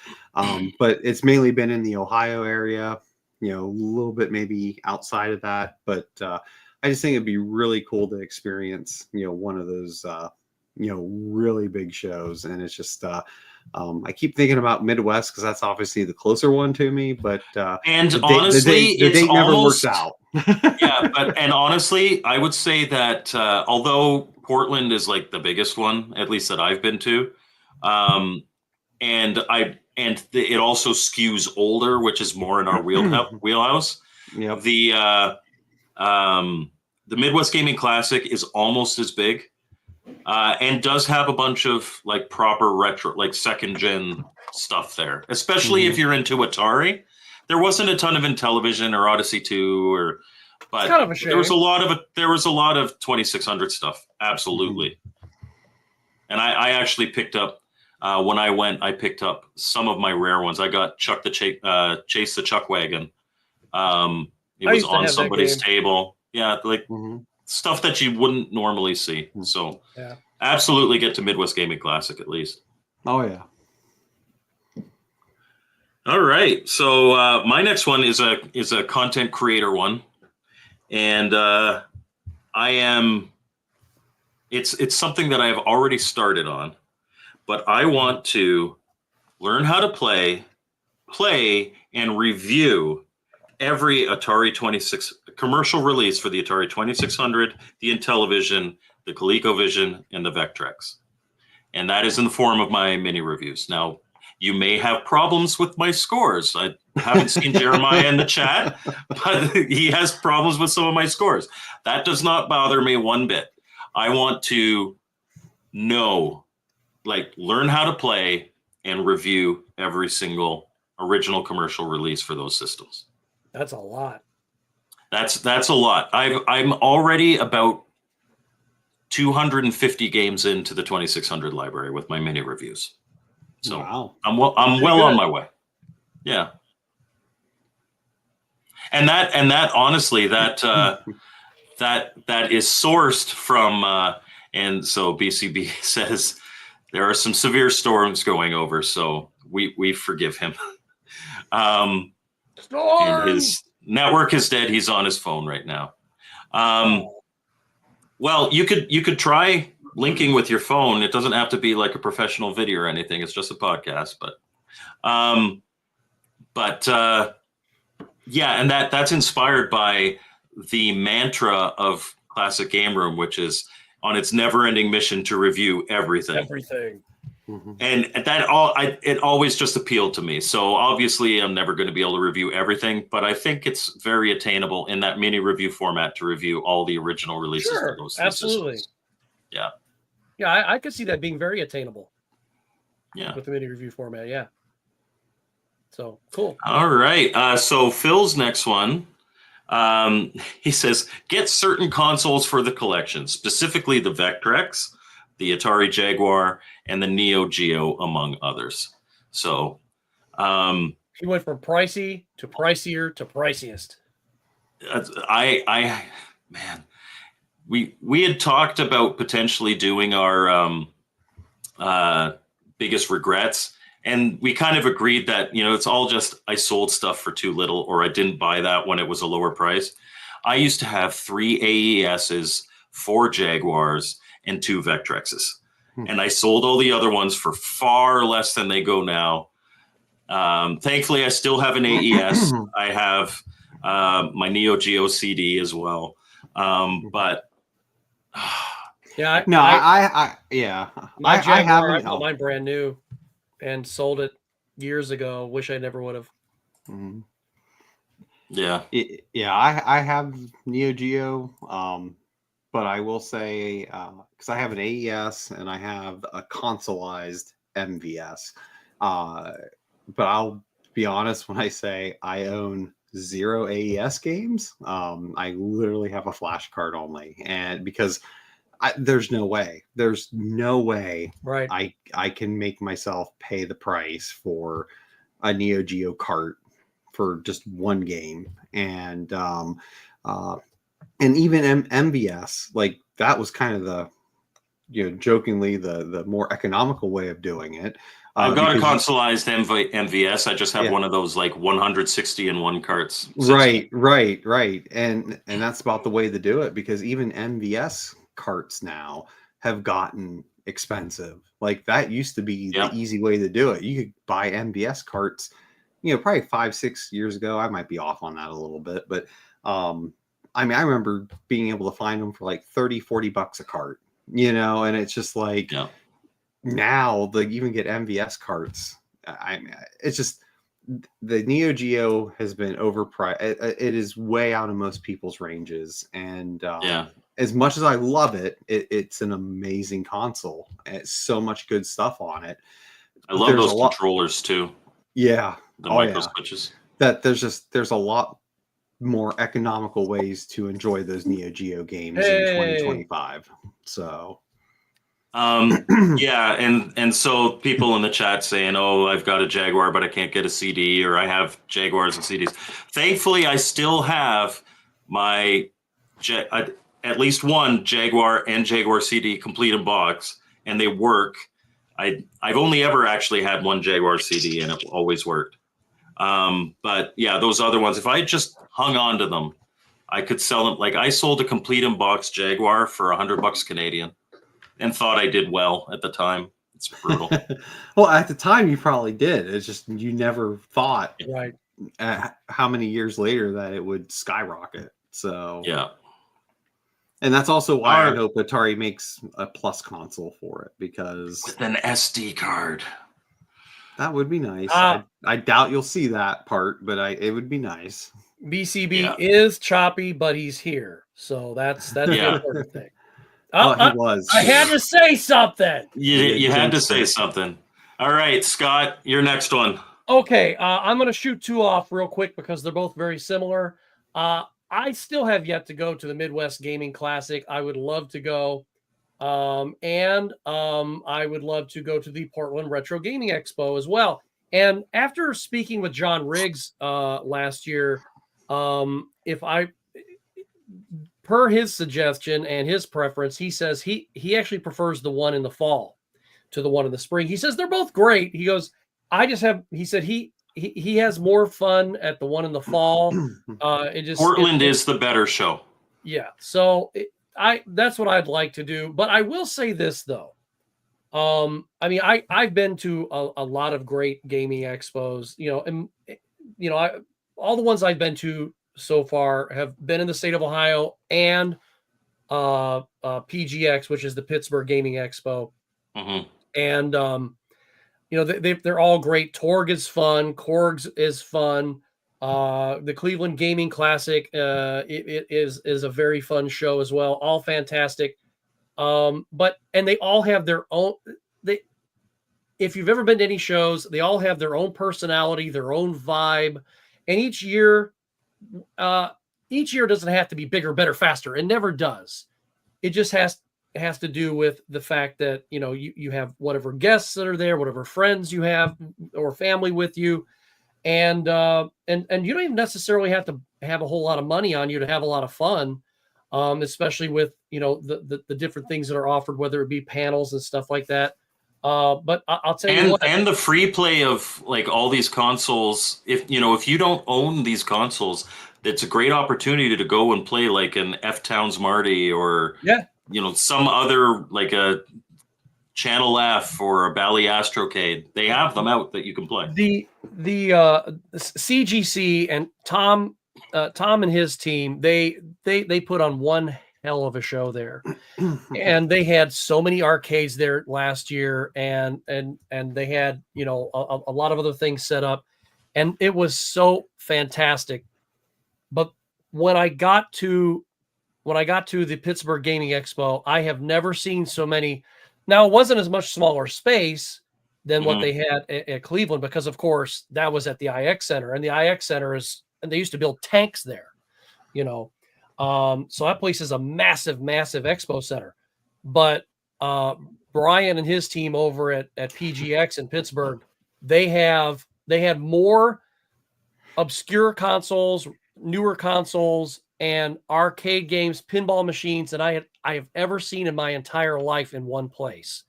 But it's mainly been in the Ohio area, a little bit maybe outside of that. But I just think it'd be really cool to experience, one of those, really big shows. And it's just, I keep thinking about Midwest because that's obviously the closer one to me. But honestly, the date never works out. And honestly, I would say that although Portland is like the biggest one, at least that I've been to, it also skews older, which is more in our wheelhouse. Yep. The Midwest Gaming Classic is almost as big, and does have a bunch of like proper retro, like second gen stuff there, especially if you're into Atari. There wasn't a ton of Intellivision or Odyssey 2 or But It's kind of a shame. there was a lot of 2600 stuff. Absolutely. And I actually picked up when I went. I picked up some of my rare ones. I got Chase the Chuck Wagon. It was on somebody's table. Yeah, like stuff that you wouldn't normally see. So absolutely get to Midwest Gaming Classic at least. Oh yeah. All right. So my next one is a content creator one, and it's something that I have already started on, but I want to learn how to play and review every Atari 26 commercial release for the Atari 2600, the Intellivision, the ColecoVision, and the Vectrex. And that is in the form of my mini reviews. Now, you may have problems with my scores. I haven't seen Jeremiah in the chat, but he has problems with some of my scores. That does not bother me one bit. I want to learn how to play and review every single original commercial release for those systems. That's a lot. That's a lot. I'm already about 250 games into the 2600 library with my mini reviews. So wow. I'm well on my way. Yeah. And that honestly, that is sourced from and so BCB says there are some severe storms going over, so we forgive him. And his network is dead. He's on his phone right now. Well, you could try linking with your phone. It doesn't have to be like a professional video or anything. It's just a podcast, yeah, and that's inspired by the mantra of Classic Game Room, which is on its never-ending mission to review everything. And it always just appealed to me. So obviously I'm never going to be able to review everything, but I think it's very attainable in that mini review format to review all the original releases. Sure, for those absolutely. systems. Yeah. Yeah, I could see that being very attainable. Yeah. With the mini review format, yeah. So cool. All right. So Phil's next one. He says, get certain consoles for the collection, specifically the Vectrex, the Atari Jaguar, and the Neo Geo, among others. So he went from pricey to pricier to priciest. Man, we had talked about potentially doing our biggest regrets, and we kind of agreed that, it's all just I sold stuff for too little, or I didn't buy that when it was a lower price. I used to have 3 AESs, 4 Jaguars, and 2 Vectrexes. And I sold all the other ones for far less than they go now. Thankfully, I still have an AES. I have my Neo Geo CD as well. But yeah, I Jaguar, I have bought mine brand new and sold it years ago. Wish I never would have. Yeah. I have Neo Geo. But I will say, because I have an AES and I have a consoleized MVS. But I'll be honest when I say I own 0 AES games. I literally have a flash card only. And because there's no way right. I can make myself pay the price for a Neo Geo cart for just one game. And even MVS, like that was kind of the, jokingly the more economical way of doing it. I've got a consoleized MVS. I just have one of those like 160 in one carts. Right. And that's about the way to do it, because even MVS carts now have gotten expensive. Like that used to be the easy way to do it. You could buy MVS carts, probably 5-6 years ago. I might be off on that a little bit, but I remember being able to find them for like $30-$40 a cart, and it's just like now they even get MVS carts. It's just the Neo Geo has been overpriced. It is way out of most people's ranges. And as much as I love it, it's an amazing console. It's so much good stuff on it. I love those controllers too. Yeah. The micro switches. That there's a lot more economical ways to enjoy those Neo Geo games in Hey. 2025. So Yeah, and so people in the chat saying, "Oh, I've got a Jaguar, but I can't get a CD," or "I have Jaguars and CDs." Thankfully, I still have my at least one Jaguar and Jaguar CD complete in box, and they work. I've only ever actually had one Jaguar CD, and it always worked. But yeah, those other ones, if I just hung on to them, I could sell them. Like I sold a complete in box Jaguar for $100 Canadian. And thought I did well at the time. It's brutal. well, at the time you probably did. It's just you never thought Right. How many years later that it would skyrocket. So Yeah. And that's also why I hope Atari makes a Plus console for it, because with an SD card. That would be nice. I doubt you'll see that part, but it would be nice. BCB is choppy, but he's here. So that's the important thing. He was. I had to say something. You had to say something. All right, Scott, your next one. Okay, I'm going to shoot two off real quick because they're both very similar. I still have yet to go to the Midwest Gaming Classic. I would love to go. And I would love to go to the Portland Retro Gaming Expo as well. And after speaking with John Riggs last year, per his suggestion and his preference, he says he actually prefers the one in the fall to the one in the spring. He says they're both great. He goes, he said he has more fun at the one in the fall. Portland is the better show. Yeah. So that's what I'd like to do. But I will say this though. I mean, I've been to a lot of great gaming expos, all the ones I've been to so far have been in the state of Ohio and PGX, which is the Pittsburgh Gaming Expo. Mm-hmm. And, they're all great. Torg is fun. Korgs is fun. The Cleveland Gaming Classic it is a very fun show as well. All fantastic. And they all have their own. If you've ever been to any shows, they all have their own personality, their own vibe, and each year doesn't have to be bigger, better, faster. It never does. It just has to do with the fact that you have whatever guests that are there, whatever friends you have or family with you, and you don't even necessarily have to have a whole lot of money on you to have a lot of fun. Especially with the different things that are offered, whether it be panels and stuff like that. But I'll tell you what, and the free play of like all these consoles. If you don't own these consoles, it's a great opportunity to go and play like an F Towns Marty or some other like a Channel F or a Bally Astrocade. They have them out that you can play. The CGC and Tom and his team, they put on one hell of a show there, and they had so many arcades there last year, and they had a lot of other things set up, and it was so fantastic. But when I got to the Pittsburgh Gaming Expo, I have never seen so many. Now it wasn't as much smaller space than what they had at Cleveland, because of course that was at the IX Center, and the IX Center and they used to build tanks there, so that place is a massive, massive expo center. But Brian and his team over at PGX in Pittsburgh, they had more obscure consoles, newer consoles, and arcade games, pinball machines than I have ever seen in my entire life in one place.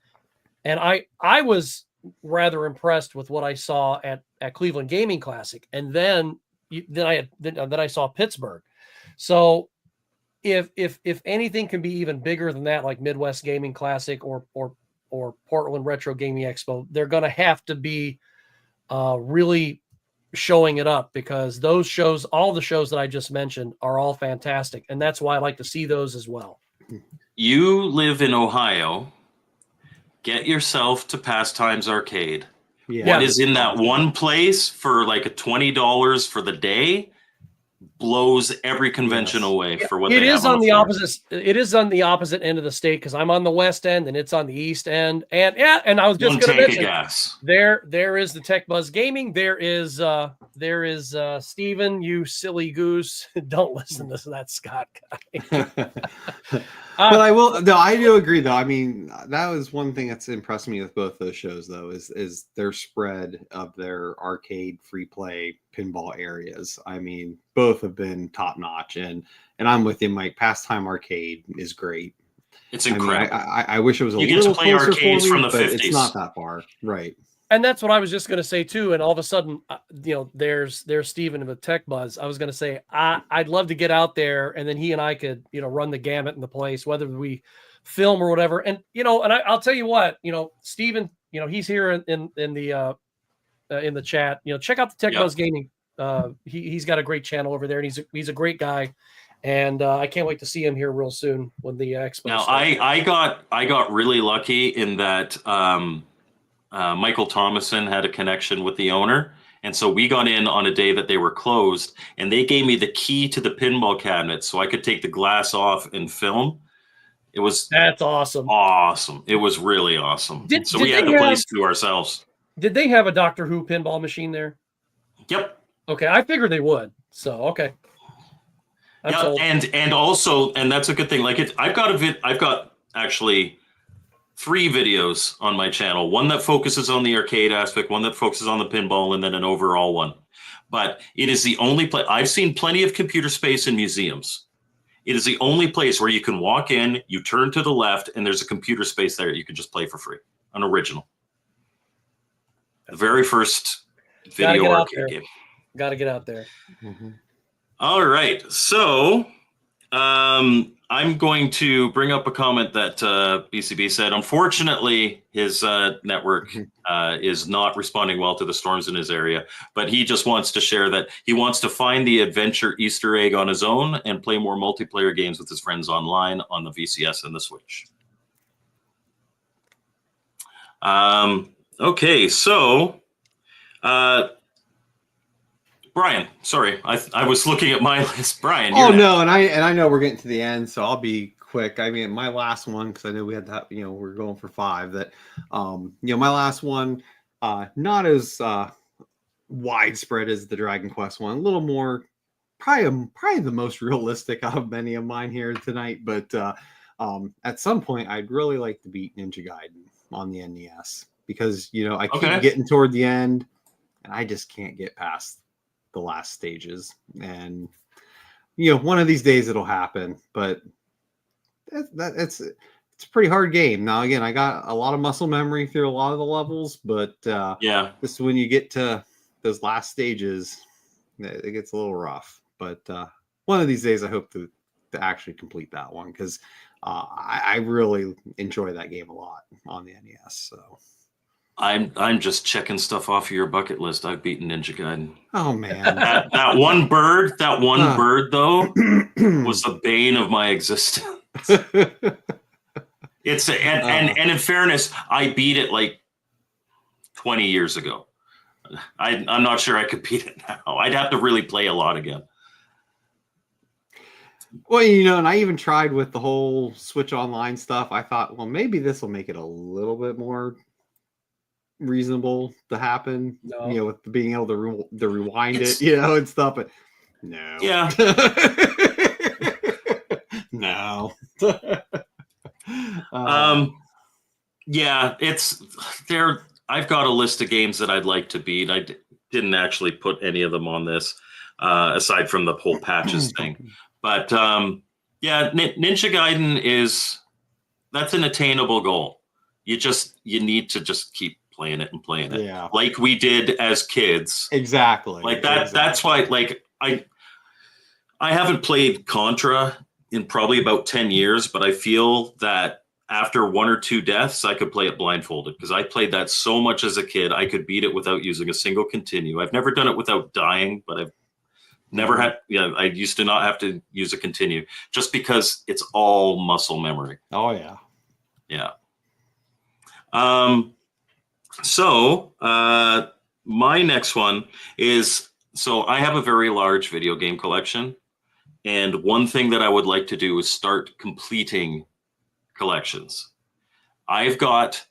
And I was rather impressed with what I saw at Cleveland Gaming Classic, and then I saw Pittsburgh. So if anything can be even bigger than that, like Midwest Gaming Classic or Portland Retro Gaming Expo, they're going to have to be really showing it up, because those shows, all the shows that I just mentioned, are all fantastic, and that's why I like to see those as well. You live in Ohio. Get yourself to Pastimes Arcade. Yeah. What is in that one place for like a $20 for the day blows every convention away for what it they is have on the floor. opposite. It is on the opposite end of the state, because I'm on the west end and it's on the east end. And I was just going to mention, gas. there is the Tech Buzz Gaming. There is there is Steven, you silly goose. Don't listen to that Scott guy. But I will. No, I do agree, though. I mean, that was one thing that's impressed me with both those shows, though, is their spread of their arcade free play pinball areas. I mean, both have been top notch, and I'm with you, Mike. Pastime Arcade is great. It's incredible. I wish it was a you little get to play closer arcades for me, from the but 50s. It's not that far, right? And that's what I was just going to say too. And all of a sudden, there's Steven with Tech Buzz. I was going to say, I'd love to get out there, and then he and I could, run the gamut in the place, whether we film or whatever. And, I'll tell you what, Steven, he's here in the chat, check out the Tech Buzz Gaming. He's got a great channel over there, and he's a great guy. And I can't wait to see him here real soon when the expo. Now, I got really lucky in that, Michael Thomason had a connection with the owner. And so we got in on a day that they were closed, and they gave me the key to the pinball cabinet so I could take the glass off and film. That's awesome. Awesome. It was really awesome. So we had the place to ourselves. Did they have a Doctor Who pinball machine there? Yep. Okay. I figured they would. So, okay. And also, and that's a good thing. Like I've got actually 3 videos on my channel, one that focuses on the arcade aspect, one that focuses on the pinball, and then an overall one. But it is the only place. I've seen plenty of computer space in museums. It is the only place where you can walk in, you turn to the left, and there's a computer space there you can just play for free. An original. The very first video arcade game. Got to get out there. Mm-hmm. All right. So I'm going to bring up a comment that BCB said. Unfortunately, his network is not responding well to the storms in his area, but he just wants to share that he wants to find the adventure Easter egg on his own and play more multiplayer games with his friends online on the VCS and the Switch. Okay, so Brian, sorry, I was looking at my list. Brian, no, and I know we're getting to the end, so I'll be quick. I mean, my last one, because I know we had that, we're going for 5. That, my last one, not as widespread as the Dragon Quest one, a little more, probably the most realistic out of many of mine here tonight. But at some point, I'd really like to beat Ninja Gaiden on the NES because I keep getting toward the end, and I just can't get past the last stages. And one of these days it'll happen, but it's a pretty hard game. Now again, I got a lot of muscle memory through a lot of the levels, but just when you get to those last stages, it gets a little rough. But one of these days I hope to actually complete that one, because I really enjoy that game a lot on the NES. So I'm just checking stuff off of your bucket list. I've beaten Ninja Gaiden. Oh man, that one bird though was the bane of my existence. It's and in fairness, I beat it like 20 years ago. I'm not sure I could beat it now. I'd have to really play a lot again. Well, and I even tried with the whole Switch Online stuff. I thought, well, maybe this will make it a little bit more reasonable to happen, with being able to rewind it, and stuff. But no, no. It's there. I've got a list of games that I'd like to beat. I didn't actually put any of them on this, aside from the whole patches thing. But Ninja Gaiden that's an attainable goal. You need to just keep playing it, like we did as kids. Exactly. Like that. Exactly. That's why. Like I haven't played Contra in probably about 10 years, but I feel that after 1 or 2 deaths, I could play it blindfolded, because I played that so much as a kid. I could beat it without using a single continue. I've never done it without dying, but I've never had. I used to not have to use a continue, just because it's all muscle memory. Oh yeah. Yeah. So my next one is, so I have a very large video game collection, and one thing that I would like to do is start completing collections. I've got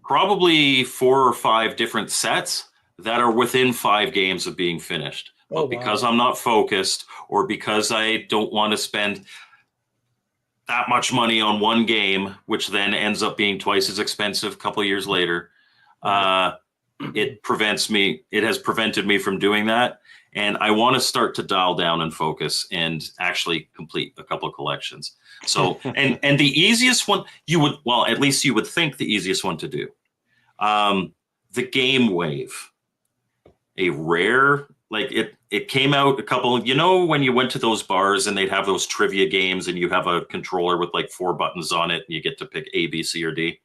probably 4 or 5 different sets that are within 5 games of being finished. But because I'm not focused, or because I don't want to spend that much money on one game, which then ends up being twice as expensive a couple of years later, it has prevented me from doing that. And I want to start to dial down and focus and actually complete a couple of collections. So, and the easiest one at least you would think the easiest one to do, the Game Wave, a rare, like it came out a couple, when you went to those bars and they'd have those trivia games and you have a controller with like 4 buttons on it and you get to pick A, B, C, or D.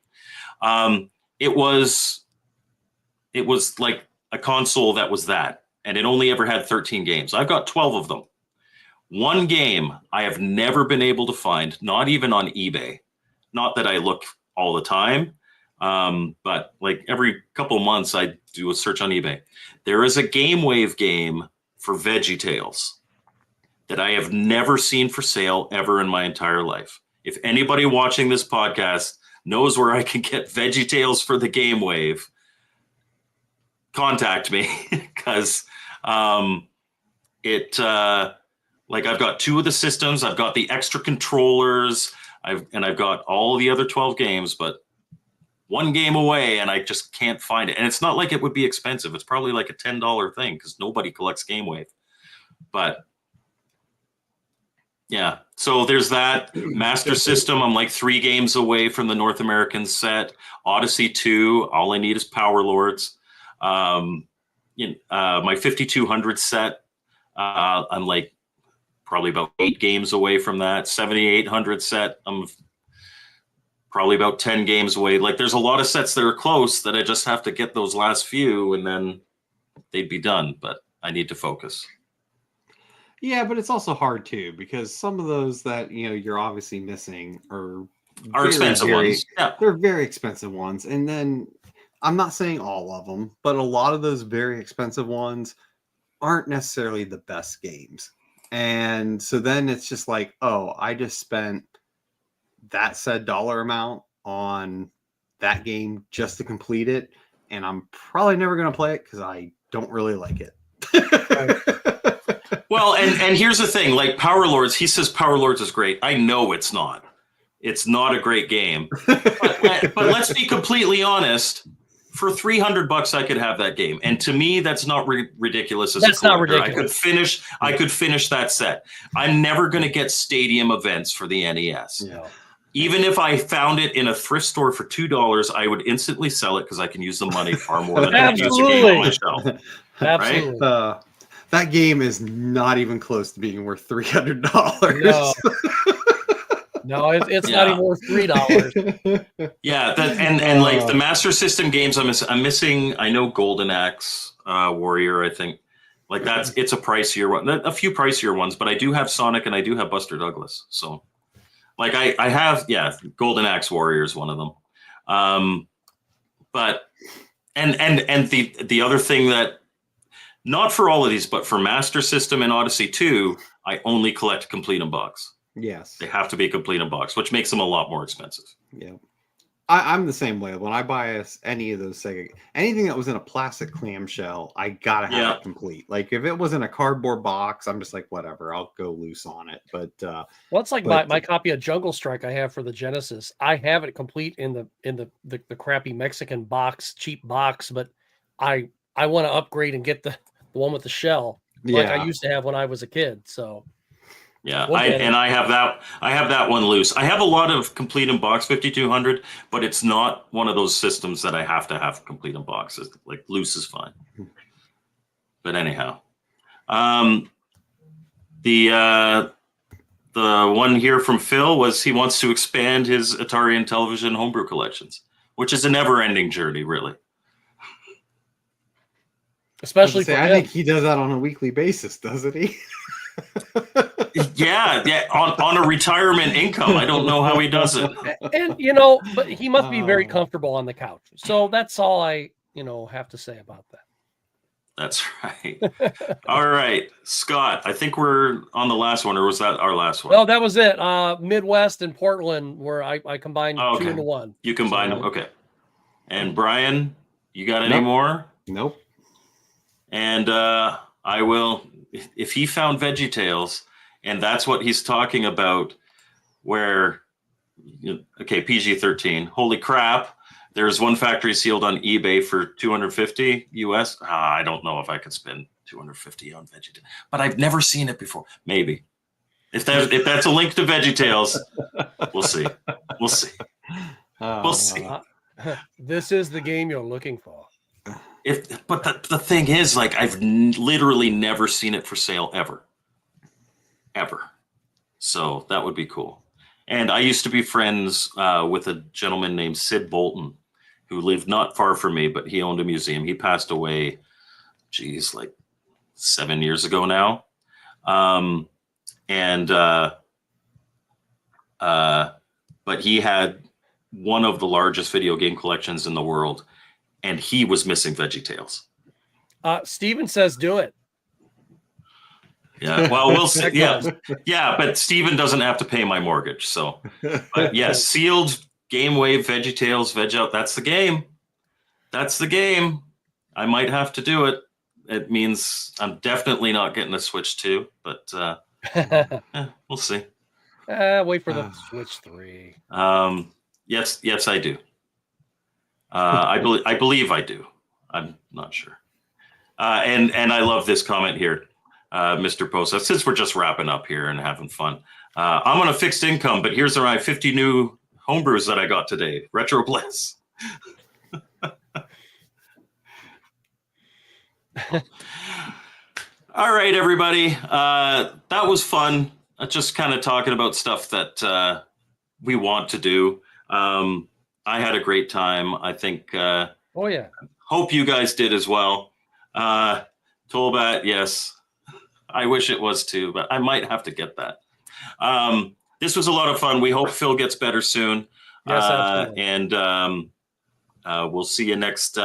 It was like a console that was that, and it only ever had 13 games. I've got 12 of them. One game I have never been able to find, not even on eBay. Not that I look all the time, but like every couple of months I do a search on eBay. There is a Game Wave game for VeggieTales that I have never seen for sale ever in my entire life. If anybody watching this podcast knows where I can get VeggieTales for the Game Wave, contact me, because I've got 2 of the systems, I've got the extra controllers, I've got all the other 12 games, but one game away and I just can't find it. And it's not like it would be expensive. It's probably like a $10 thing because nobody collects Game Wave. But yeah, so there's that. Master System, I'm like 3 games away from the North American set. Odyssey 2, all I need is Power Lords. My 5200 set, I'm like probably about 8 games away from that. 7800 set, I'm probably about 10 games away. Like there's a lot of sets that are close that I just have to get those last few and then they'd be done, but I need to focus. Yeah, but it's also hard too, because some of those that, you're obviously missing are expensive ones. Yeah. They're very expensive ones. And then I'm not saying all of them, but a lot of those very expensive ones aren't necessarily the best games. And so then it's just like, oh, I just spent that said dollar amount on that game just to complete it, and I'm probably never going to play it because I don't really like it. Well, and here's the thing, like Power Lords, he says Power Lords is great. I know it's not. It's not a great game. But let's be completely honest. For $300, I could have that game, and to me, that's not ridiculous. That's not ridiculous. I could finish that set. I'm never going to get stadium events for the NES. No. Even if I found it in a thrift store for $2, I would instantly sell it because I can use the money far more than I can use a game on my shelf. Absolutely. Right? That game is not even close to being worth $300. No, it's not even worth $3. Yeah, and like the Master System games, I'm missing. I know Golden Axe Warrior. I think like it's a pricier one, a few pricier ones, but I do have Sonic and I do have Buster Douglas. So like I have Golden Axe Warrior is one of them. But and the other thing that, not for all of these, but for Master System and Odyssey 2, I only collect complete in box. Yes. They have to be complete in box, which makes them a lot more expensive. Yeah. I'm the same way. When I buy any of those Sega, anything that was in a plastic clamshell, I gotta have it complete. Like if it was in a cardboard box, I'm just like, whatever, I'll go loose on it. But well, it's like my copy of Jungle Strike I have for the Genesis. I have it complete in the crappy Mexican box, cheap box, but I want to upgrade and get the one with the shell, like I used to have when I was a kid. So yeah, I have that one loose. I have a lot of complete in box 5200, but it's not one of those systems that I have to have complete in boxes. Like loose is fine. But anyhow, the one here from Phil was he wants to expand his Atari and television homebrew collections, which is a never-ending journey, really. Especially I think he does that on a weekly basis, doesn't he? yeah, on a retirement income. I don't know how he does it. And but he must be very comfortable on the couch. So that's all I have to say about that. That's right. All right, Scott, I think we're on the last one, or was that our last one? No, that was it. Midwest and Portland, where I combined 2 into 1. You combine them, okay. And Brian, you got any more? Nope. And I will, if he found VeggieTales, and that's what he's talking about, where, okay, PG-13, holy crap, there's one factory sealed on eBay for $250 US. I don't know if I could spend $250 on VeggieTales, but I've never seen it before. Maybe. If that's a link to VeggieTales, we'll see. We'll see. We'll see. This is the game you're looking for. But the thing is, like, I've literally never seen it for sale ever. So that would be cool. And I used to be friends with a gentleman named Sid Bolton, who lived not far from me, but he owned a museum. He passed away, like 7 years ago now. But he had one of the largest video game collections in the world, and he was missing VeggieTales. Steven says do it. Yeah, well, we'll see. Yeah, but Steven doesn't have to pay my mortgage. So, but yes, sealed Game Wave, VeggieTales, Veg Out. That's the game. That's the game. I might have to do it. It means I'm definitely not getting a Switch 2, but we'll see. Wait for the Switch 3. Yes, I do. I believe I do. I'm not sure. And I love this comment here, Mr. Posa. Since we're just wrapping up here and having fun, I'm on a fixed income, but here's my 50 new homebrews that I got today. Retro Bliss. All right, everybody. That was fun. Just kind of talking about stuff that we want to do. I had a great time. I think. Oh yeah. Hope you guys did as well. Tolbat, yes. I wish it was too, but I might have to get that. This was a lot of fun. We hope Phil gets better soon. Yes, absolutely. And we'll see you next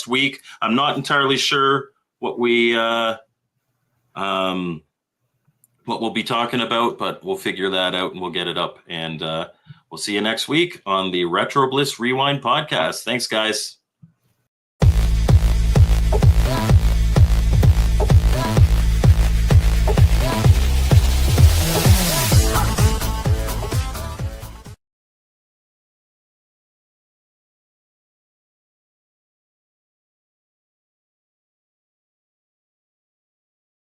week. I'm not entirely sure what we'll be talking about, but we'll figure that out and we'll get it up. And we'll see you next week on the Retro Bliss Rewind podcast. Thanks, guys.